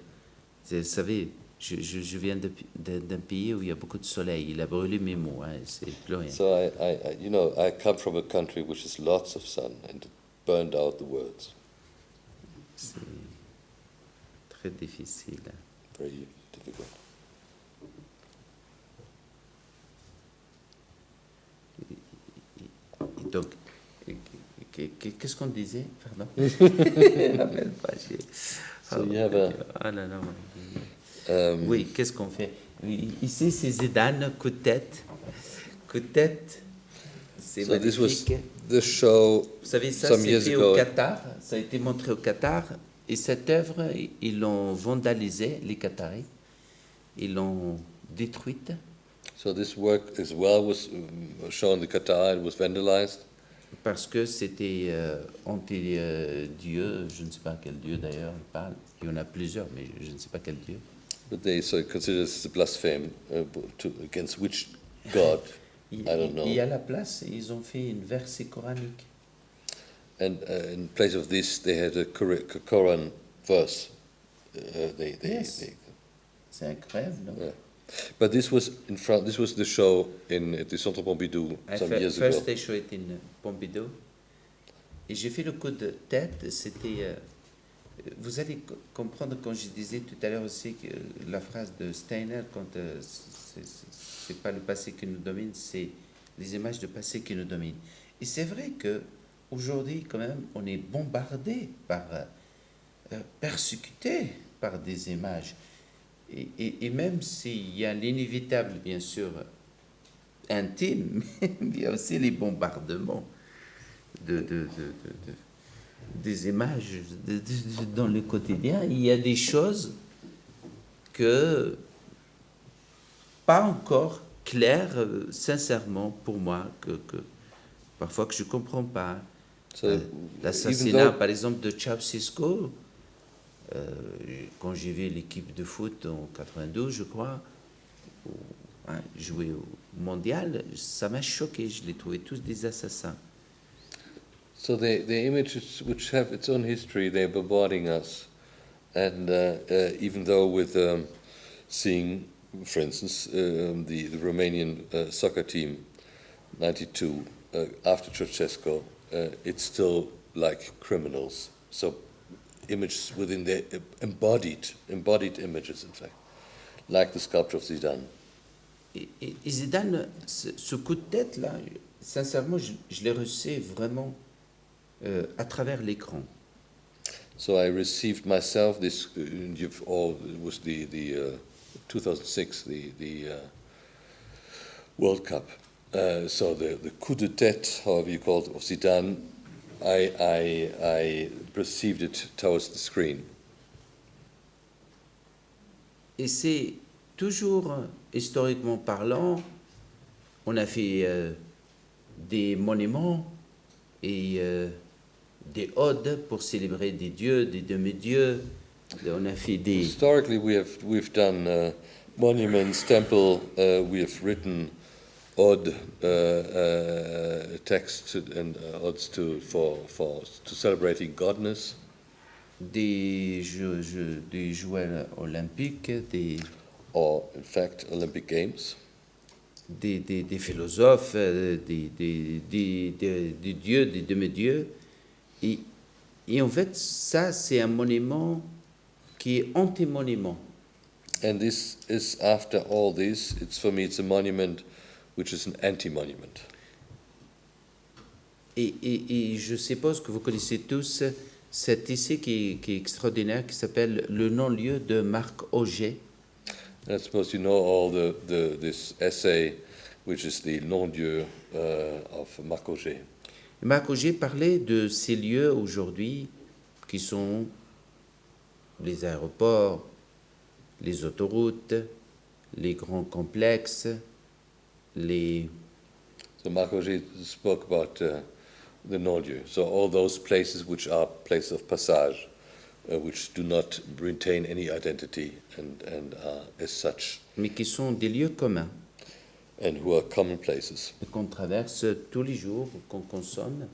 Vous savez, je viens d'un pays où il y a beaucoup de soleil. Il a brûlé mes mots. Hein, c'est plus rien. So I come from a country which has lots of sun and it burned out the words. C'est très difficile. Very difficult. Et donc, qu'est-ce qu'on disait? Pardon. Je me rappelle pas, So you have a Ah là là. um, Oui, qu'est-ce qu'on fait? Oui, ici, c'est Zidane, coup de tête. Coup de tête, c'est so this was magnifique. the show Vous savez, ça, some c'est years fait ago. au Qatar. Ça a été montré au Qatar. Et cette œuvre, ils l'ont vandalisée, les Qataris. Ils l'ont détruite So this work as well was shown in Qatar. It was vandalized. parce que c'était anti-dieu. Je ne sais pas quel dieu d'ailleurs il parle. Il y en a plusieurs, mais je ne sais pas quel dieu. But they consider this a blasphemy against which god? I don't know. Il y a la place, ils ont fait une verset coranique. And in place of this, they had a Quran verse. Yes. C'est incroyable, non? Yeah. But this was in France. This was the show at the Centre Pompidou some years ago. First they show it in Pompidou. Et j'ai fait le coup de tête, c'était... vous allez comprendre quand je disais tout à l'heure aussi que la phrase de Steiner, quand c'est pas le passé qui nous domine, c'est les images de passé qui nous dominent. Et c'est vrai que aujourd'hui, quand même, on est bombardé par, persécuté par des images. Et même s'il y a l'inévitable, bien sûr, intime, il y a aussi les bombardements des images dans le quotidien. Il y a des choses que pas encore claires, sincèrement, pour moi, que parfois que je ne comprends pas. So L'assassinat, even though- par exemple, de Ceausescu, quand j'ai vu l'équipe de foot en 92, je crois, jouer au mondial, ça m'a choqué. Je les trouvais tous des assassins. So the images which have its own history, they're bombarding us, and even though with seeing, for instance, the Romanian soccer team, '92 after Ceausescu, it's still like criminals. So images within their embodied images, in fact, like the sculpture of Zidane. Et Zidane, ce coup de tête-là, sincèrement, je l'ai reçu vraiment à travers l'écran. So I received myself this. You've all it was the 2006 the World Cup. So the coup de tête, however you call it, of Zidane, I perceived it towards the screen. Et c'est toujours, historiquement parlant, on a fait des monuments et des odes pour célébrer des dieux, des demi-dieux. On a fait des... Historically, we've done monuments, temple. We have written odd texts and odes to celebrating godness. des joueurs olympiques, Or, in fact, Olympic Games. des philosophes, des dieux, des demi-dieux. Et en fait, ça, c'est un monument qui est anti-monument. And this is, after all this, for me, it's a monument which is an anti-monument. Et je suppose que vous connaissez tous cet essai qui est extraordinaire, qui s'appelle Le non-lieu de Marc Auger. And I suppose you know all this essay, which is the non-lieu of Marc Auger. Marc Auger parlait de ces lieux aujourd'hui qui sont les aéroports, les autoroutes, les grands complexes, les... So Marc Auger spoke about the non-lieu. So all those places which are places of passage, which do not retain any identity and are as such, mais qui sont des lieux communs, and who are common places. qu'on traverse tous les jours, qu'on consomme.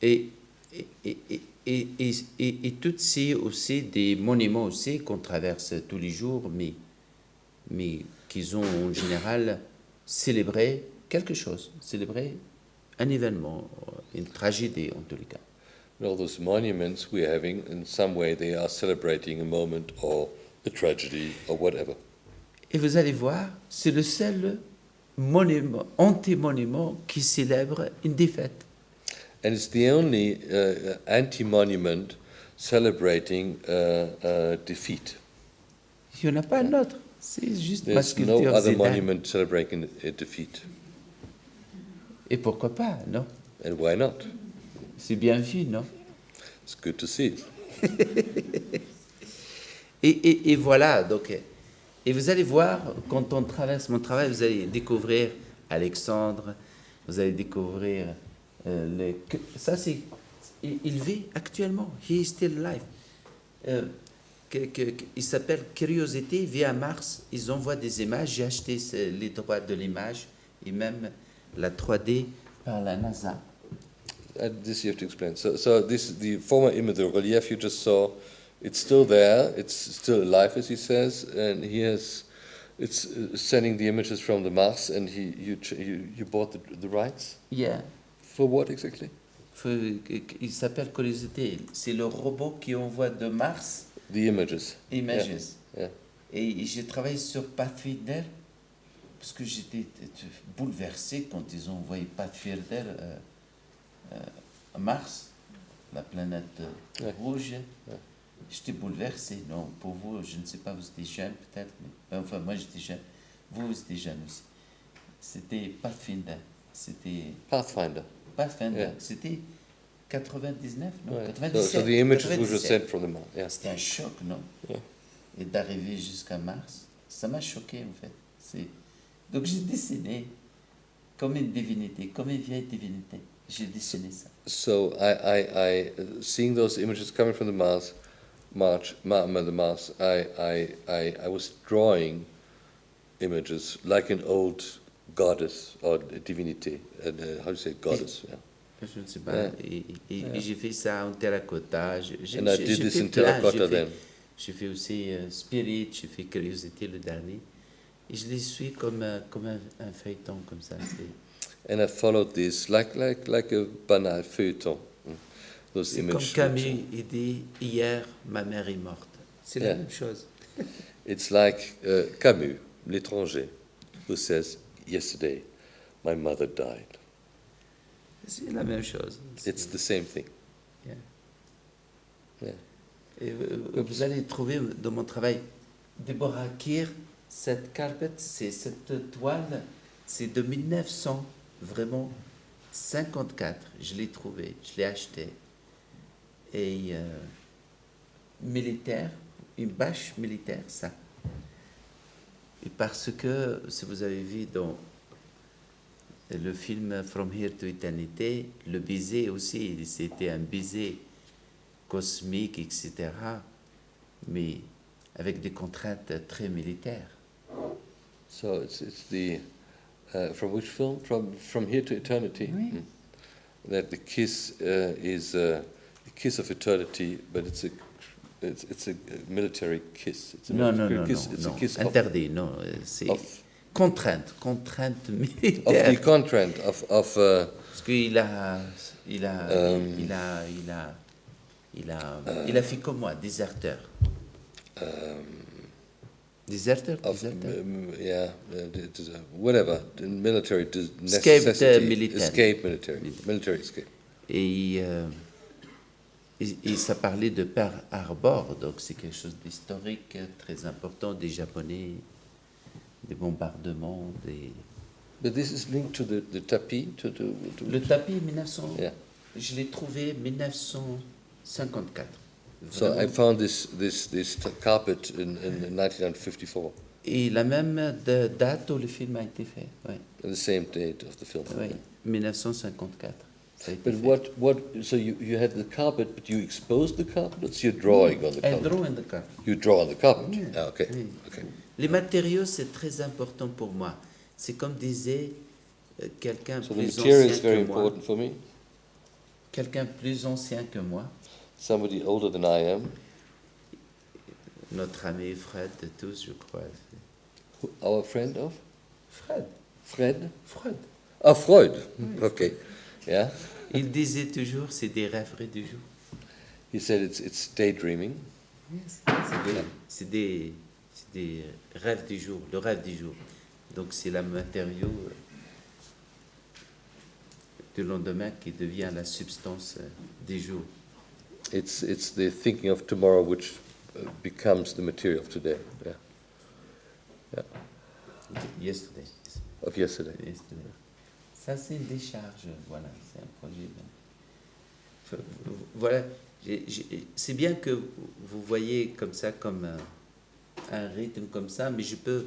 Et, et toutes ces aussi des monuments aussi qu'on traverse tous les jours, mais qui ont en général célébré quelque chose, célébré un événement, une tragédie en tous les cas. All those monuments we're having, in some way they are celebrating a moment or a tragedy or whatever. Et vous allez voir, c'est le seul monument, anti-monument qui célèbre une défaite. And it's the only anti-monument celebrating defeat. Il n'y en a pas un autre. C'est juste ma There's no sculpture other Zédan. monument celebrating a defeat. Et pourquoi pas, non? And why not? C'est bien vu, non? It's good to see. Et voilà, donc, et vous allez voir, quand on traverse mon travail, vous allez découvrir Alexandre, vous allez découvrir ça c'est, il vit actuellement, he is still alive. Il s'appelle Curiosité, il vit à Mars, ils envoient des images, j'ai acheté les droits de l'image et même la 3D par la NASA. This you have to explain. So this the former image, the relief you just saw, it's still there. It's still alive, as he says, and it's sending the images from the Mars, and you bought the rights Yeah. for what exactly? Il s'appelle Curiosité. C'est le robot qui envoie de Mars The images. images. Yeah. Et j'ai travaillé sur Pathfinder parce que j'étais bouleversé quand ils ont envoyé Pathfinder à Mars, la planète rouge. J'étais bouleversé. Non, pour vous, je ne sais pas, vous étiez jeune peut-être, mais enfin moi j'étais jeune. Vous étiez jeune aussi. C'était Pathfinder. C'était Pathfinder. Pathfinder. Yeah. C'était 99, non? Right. 97. So the images which were 97. sent from the Mars. Yeah. C'était un choc, non? Yeah. Et d'arriver jusqu'à Mars, ça m'a choqué en fait. Donc j'ai dessiné comme une divinité, comme une vieille divinité. J'ai dessiné ça. So I seeing those images coming from the Mars, I was drawing images like an old goddess or divinity, how do you say goddess? Yeah. Je ne sais pas. Yeah. Et j'ai fait ça en terracotta. And I did this in terracotta then. J'ai fait aussi Spirit, j'ai fait Curiosité le dernier. Et je les suis comme un feuilleton comme ça. And I followed this like a banal feuilleton. Those C'est comme images. Camus, il dit hier ma mère est morte. C'est la Yeah. même chose. It's like Camus, l'étranger, who says, yesterday my mother died. C'est la même chose. It's the same thing. Yeah. Yeah. Et vous allez trouver dans mon travail Deborah Keir, cette carpet, cette toile, c'est de 1900, vraiment 54. Je l'ai trouvée, je l'ai achetée. Et militaire, une bâche militaire, ça. Et parce que, si vous avez vu dans le film From Here to Eternity, le baiser aussi, c'était un baiser cosmique, etc., mais avec des contraintes très militaires. So it's the from which film? From Here to Eternity. Oui. That the kiss is the kiss of eternity, but it's a military kiss. It's a Non, military non, kiss. non, It's non, a kiss interdit, non, c'est of contrainte the militaire. contract of Parce qu'il il a fait comme moi, déserteur. Déserteur, déserteur. Whatever the military Escaped, necessity, military. escape military escape. Et ça parlait de Pearl Harbor, donc c'est quelque chose d'historique très important, des Japonais, des bombardements, des... But this is linked to the tapis, to Le tapis, 1900, Yeah. je l'ai trouvé 1954. So I Vraiment. found this carpet in 1954, Et la même date où le film a été fait, oui, the same date of the film. oui, 1954. Ça a été But fait. so you had the carpet, but you exposed the carpet? It's your drawing on the I carpet? draw in the carpet. You draw on the carpet? Yeah. Ah, okay. Oui. Okay. Les matériaux, c'est très important pour moi. C'est comme disait quelqu'un So the plus material is ancien very que moi. important for me. Quelqu'un plus ancien que moi. Somebody older than I am. Notre ami Fred de tous, je crois. Our friend of? Fred. Fred? Freud. Ah, Freud. Okay. Yeah. Il disait toujours, c'est des rêveries du jour. He said it's daydreaming. C'est des rêves du jour, le rêve du jour. Donc c'est le matériau du lendemain qui devient la substance du jour. It's the thinking of tomorrow which becomes the material of today. Yeah. Yeah. Yesterday. Of yesterday. Yesterday. Ça, c'est une décharge, voilà, c'est un projet. Voilà, c'est bien que vous voyez comme ça, comme un rythme comme ça, mais je peux,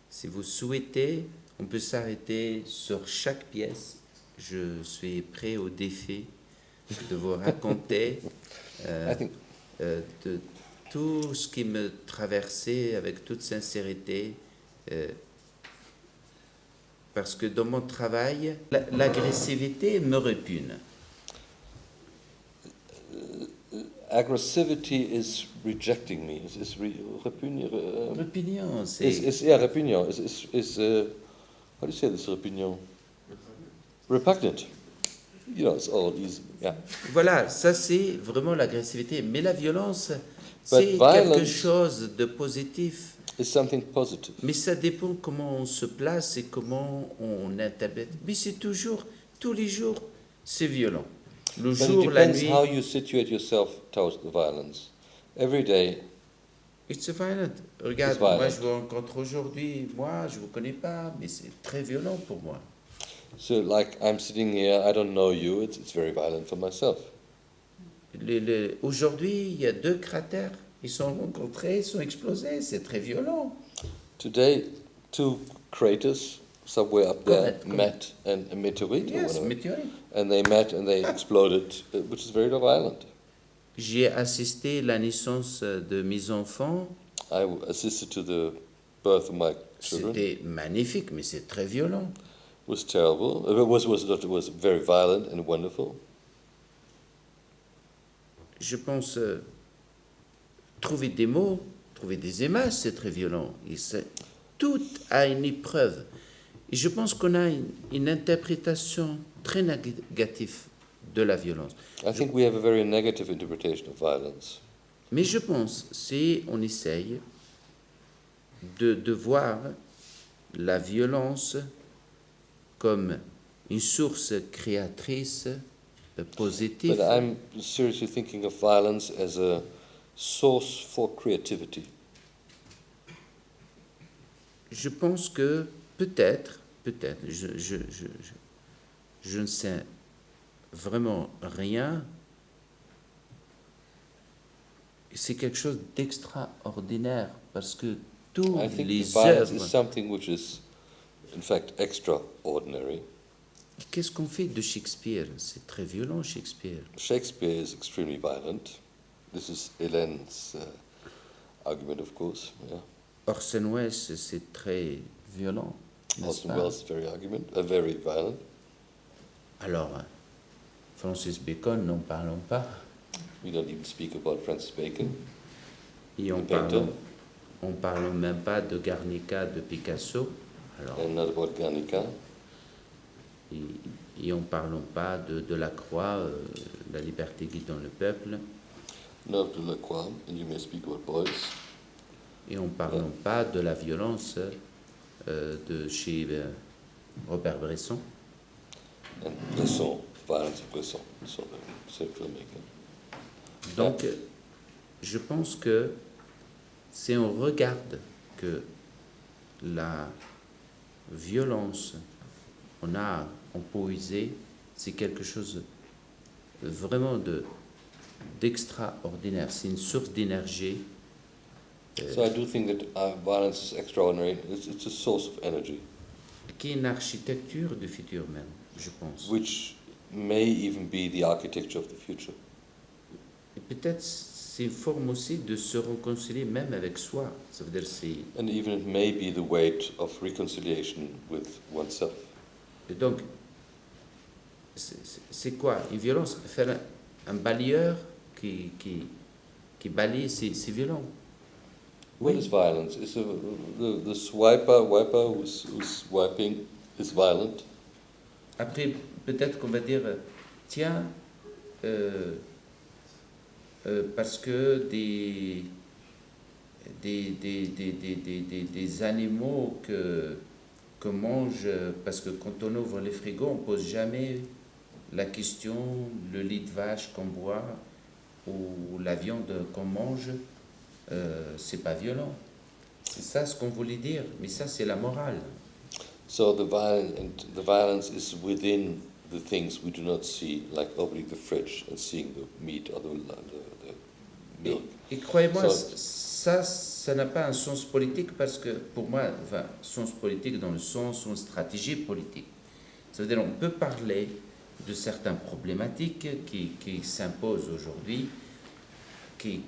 si vous souhaitez, on peut s'arrêter sur chaque pièce. Je suis prêt au défi de vous raconter I think de tout ce qui me traversait avec toute sincérité. Parce que dans mon travail, l'agressivité me répugne. aggressivity is rejecting me. Is répugnant. Répugnant, c'est... Yeah, répugnant. How do you say this, répugnant? Repugnant. You know, it's all easy. Yeah. Voilà, ça c'est vraiment l'agressivité. Mais la violence, c'est quelque chose de positif. It's something positive. Mais ça dépend comment on se place et comment on interprète. Mais c'est toujours, tous les jours, c'est violent. Le But jour, it la depends nuit, how you situate yourself towards the violence. Every day, it's violent. Regarde, It's violent. moi je vous rencontre aujourd'hui, moi je vous connais pas, mais c'est très violent pour moi. so like I'm sitting here, I don't know you, it's very violent for myself. Aujourd'hui, il y a 2 cratères. Ils sont rencontrés, ils sont explosés. C'est très violent. Today, 2 craters somewhere up there Correct. met, and a meteorite or Yes, whatever, météorite. and they met and they exploded, which is very violent. J'ai assisté à la naissance de mes enfants. I assisted to the birth of my children. C'était magnifique, mais c'est très violent. It was terrible. It was very violent and wonderful. Je pense trouver des mots, trouver des images, c'est très violent. Tout a une épreuve. Et je pense qu'on a une interprétation très négative de la violence. I think we have a very negative interpretation of violence. Mais je pense, si on essaye de voir la violence comme une source créatrice positive, But I'm seriously thinking of violence as a source for creativity. je pense que peut-être, je ne sais vraiment rien. C'est quelque chose d'extraordinaire parce que tous I think les violence is œuvres. something which is, in fact, extraordinary. Qu'est-ce qu'on fait de Shakespeare? C'est très violent, Shakespeare. Shakespeare is extremely violent. This is Hélène's argument, of course. Yeah. Orson Welles, c'est très violent. n'est-ce Orson pas? Welles is very violent. Alors, Francis Bacon, n'en parlons pas. We don't even speak about Francis Bacon. Et on parle même pas de Guernica de Picasso. Alors, And not about Guernica. et on parlons pas de la croix, la liberté guidant le peuple. Not of Delacroix, and you may speak about Boyce. Et on parlons pas de la violence de chez Robert Bresson. And Bresson, violence of Bresson, so the same filmmaker. Donc, je pense que si on regarde que la violence on a en poésie, c'est quelque chose vraiment d'extraordinaire. C'est une source d'énergie. So I do think that violence is extraordinary. It's a source of energy. Qui est une architecture du futur même. je pense. which may even be the architecture of the future. Et peut-être c'est une forme aussi de se réconcilier même avec soi. Ça veut dire c'est And even it may be the weight of reconciliation with oneself. et donc c'est quoi une violence? Faire un balayeur qui balaye, c'est violent. What is violence? Is the wiper who's wiping is violent? Après, peut-être qu'on va dire, tiens, parce que des animaux que mange, parce que quand on ouvre les frigos, on pose jamais la question, le lit de vache qu'on boit ou la viande qu'on mange, c'est pas violent. C'est ça ce qu'on voulait dire, mais ça c'est la morale. So the violence is within the things we do not see, like opening the fridge and seeing the meat or the milk. Et croyez-moi, So- ça n'a pas un sens politique parce que pour moi, enfin, sens politique dans le sens une stratégie politique. Ça veut dire on peut parler de certaines problématiques qui s'imposent aujourd'hui, qui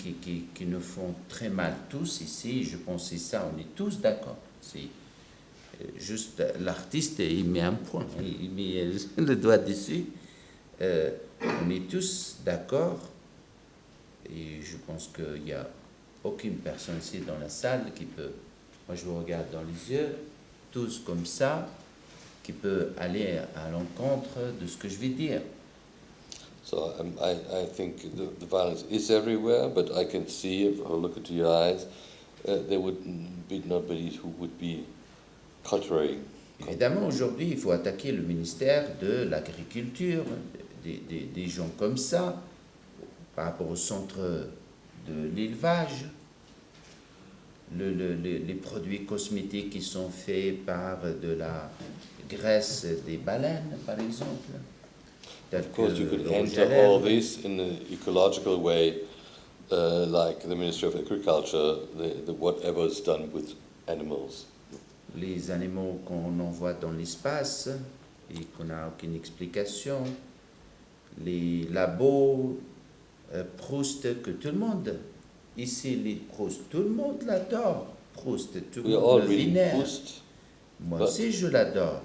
nous font très mal tous ici. Je pense que c'est ça, on est tous d'accord. C'est juste l'artiste, il met un point, il met le doigt dessus. On est tous d'accord. Et je pense qu'il n'y a aucune personne ici dans la salle qui peut, moi je vous regarde dans les yeux, tous comme ça, qui peut aller à l'encontre de ce que je vais dire. So I think the violence is everywhere, but I can see, if I look into your eyes, there would be nobody who would be contrary. Évidemment, aujourd'hui, il faut attaquer le ministère de l'Agriculture, des gens comme ça, par rapport au centre de l'élevage, les produits cosmétiques qui sont faits par de la graisse des baleines, par exemple. Of course, you could le rouge à enter all lèvres. this in an ecological way, like the Ministry of Agriculture, the whatever is done with animals. Les animaux qu'on envoie dans l'espace et qu'on n'a aucune explication, les labos, Proust, que tout le monde, ici les Proust, tout le monde l'adore, Proust, tout le We are monde all le reading vénère. Proust. Moi but- aussi je l'adore,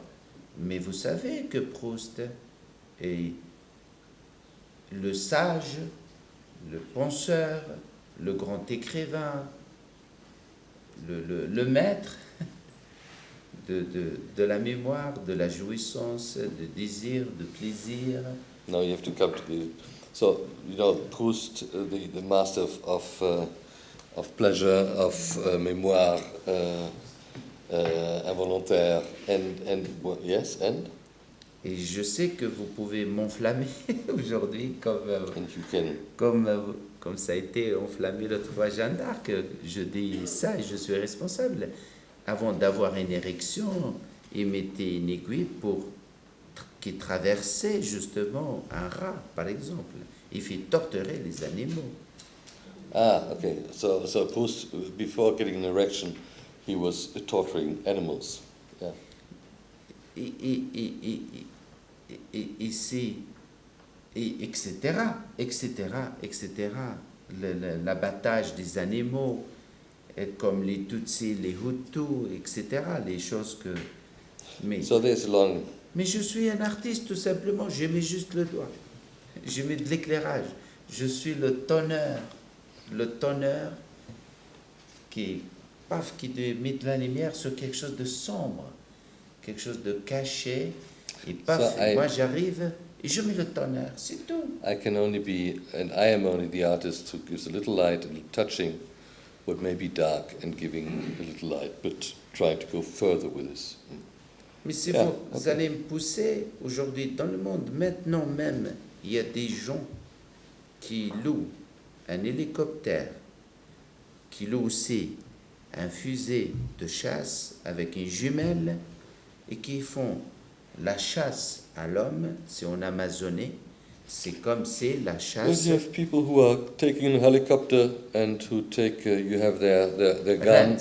mais vous savez que Proust est le sage, le penseur, le grand écrivain, le maître de la mémoire, de la jouissance, de désir, de plaisir. Now you have to come to the. So you know Proust, the master of pleasure, of mémoire involontaire, and yes, and Et je sais que vous pouvez m'enflammer aujourd'hui and you can. comme ça a été enflammé l'autre fois Jeanne d'Arc. Je dis ça et je suis responsable. Avant d'avoir une érection, il mettait une aiguille qui traversait justement un rat, par exemple. Il fait torturer les animaux. Ah, okay. So Proust, before getting an erection, he was torturing animals. Yeah. Et c'est, etc., etc., etc. L'abattage des animaux, comme les Tutsis, les Hutus, etc., les choses que... So there's a long. Mais je suis un artiste, tout simplement. Je mets juste le doigt. Je mets de l'éclairage. Je suis le tonneur. Le tonneur qui met de la lumière sur quelque chose de sombre, quelque chose de caché. Et paf, So moi j'arrive et je mets le tonneur. C'est tout. I can only be, and I am only the artist who gives a little light and touching what may be dark and giving a little light, but trying to go further with this. Mais si Yeah, vous okay. allez me pousser aujourd'hui dans le monde, maintenant même, il y a des gens qui louent un hélicoptère, qui louent aussi un fusée de chasse avec une jumelle et qui font la chasse à l'homme, c'est en Amazonie, c'est comme c'est la Well, chasse. you have people who are taking a helicopter and who take, you have their gun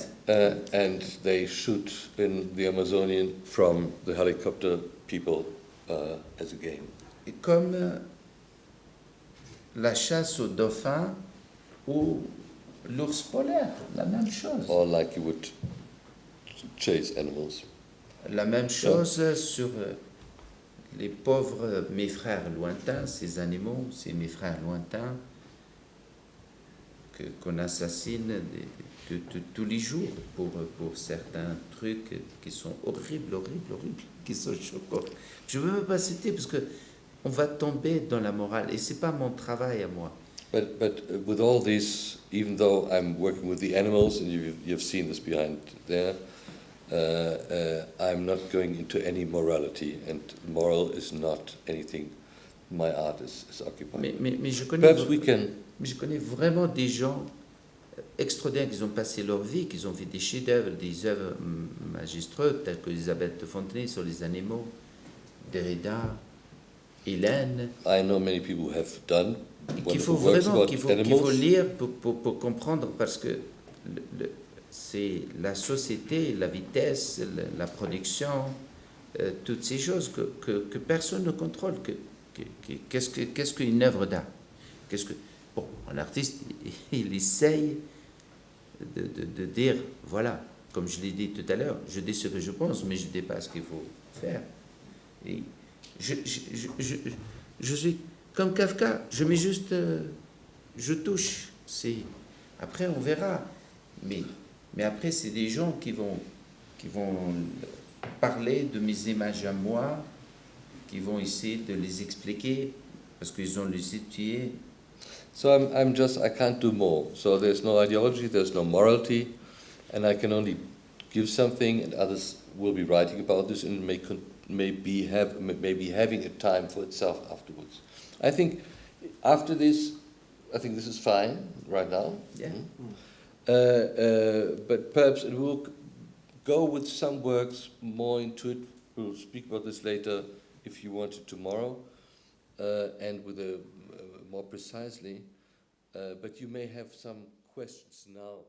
and they shoot in the Amazonian from the helicopter people as a game. Et comme la chasse au dauphin ou l'ours polaire, la même chose. Or like you would chase animals. La même chose sur les pauvres, mes frères lointains, ces animaux, c'est mes frères lointains qu'on assassine tous les jours pour certains trucs qui sont horribles, qui sont choquants. Je ne veux même pas citer parce que on va tomber dans la morale et c'est pas mon travail à moi. But with all this, even though I'm working with the animals, and you've seen this behind there, I'm not going into any morality, and moral is not anything my art is occupied. Mais je connais, Perhaps we can. mais je connais vraiment des gens extraordinaires qui ont passé leur vie, qui ont fait des chefs-d'œuvre, des œuvres magistreuses telles que Elisabeth de Fontenay sur les animaux, Derrida, Hélène, I know many people who have done qu'il faut wonderful works vraiment about qu'il faut animals. lire pour comprendre parce que c'est la société, la vitesse, la production, toutes ces choses que personne ne contrôle. Qu'est-ce qu'une œuvre d'art? Bon, un artiste, il essaye de dire, voilà, comme je l'ai dit tout à l'heure, je dis ce que je pense, mais je ne dis pas ce qu'il faut faire. Et je suis comme Kafka, je mets juste, je touche. Après, on verra. Mais après, c'est des gens qui vont parler de mes images à moi, qui vont essayer de les expliquer, parce qu'ils ont les étudiés. So I can't do more. So there's no ideology, there's no morality, and I can only give something, and others will be writing about this and maybe having a time for itself afterwards. I think after this, I think this is fine right now. Yeah. But perhaps it will go with some works more into it. We'll speak about this later if you want it tomorrow, and with more precisely. But you may have some questions now.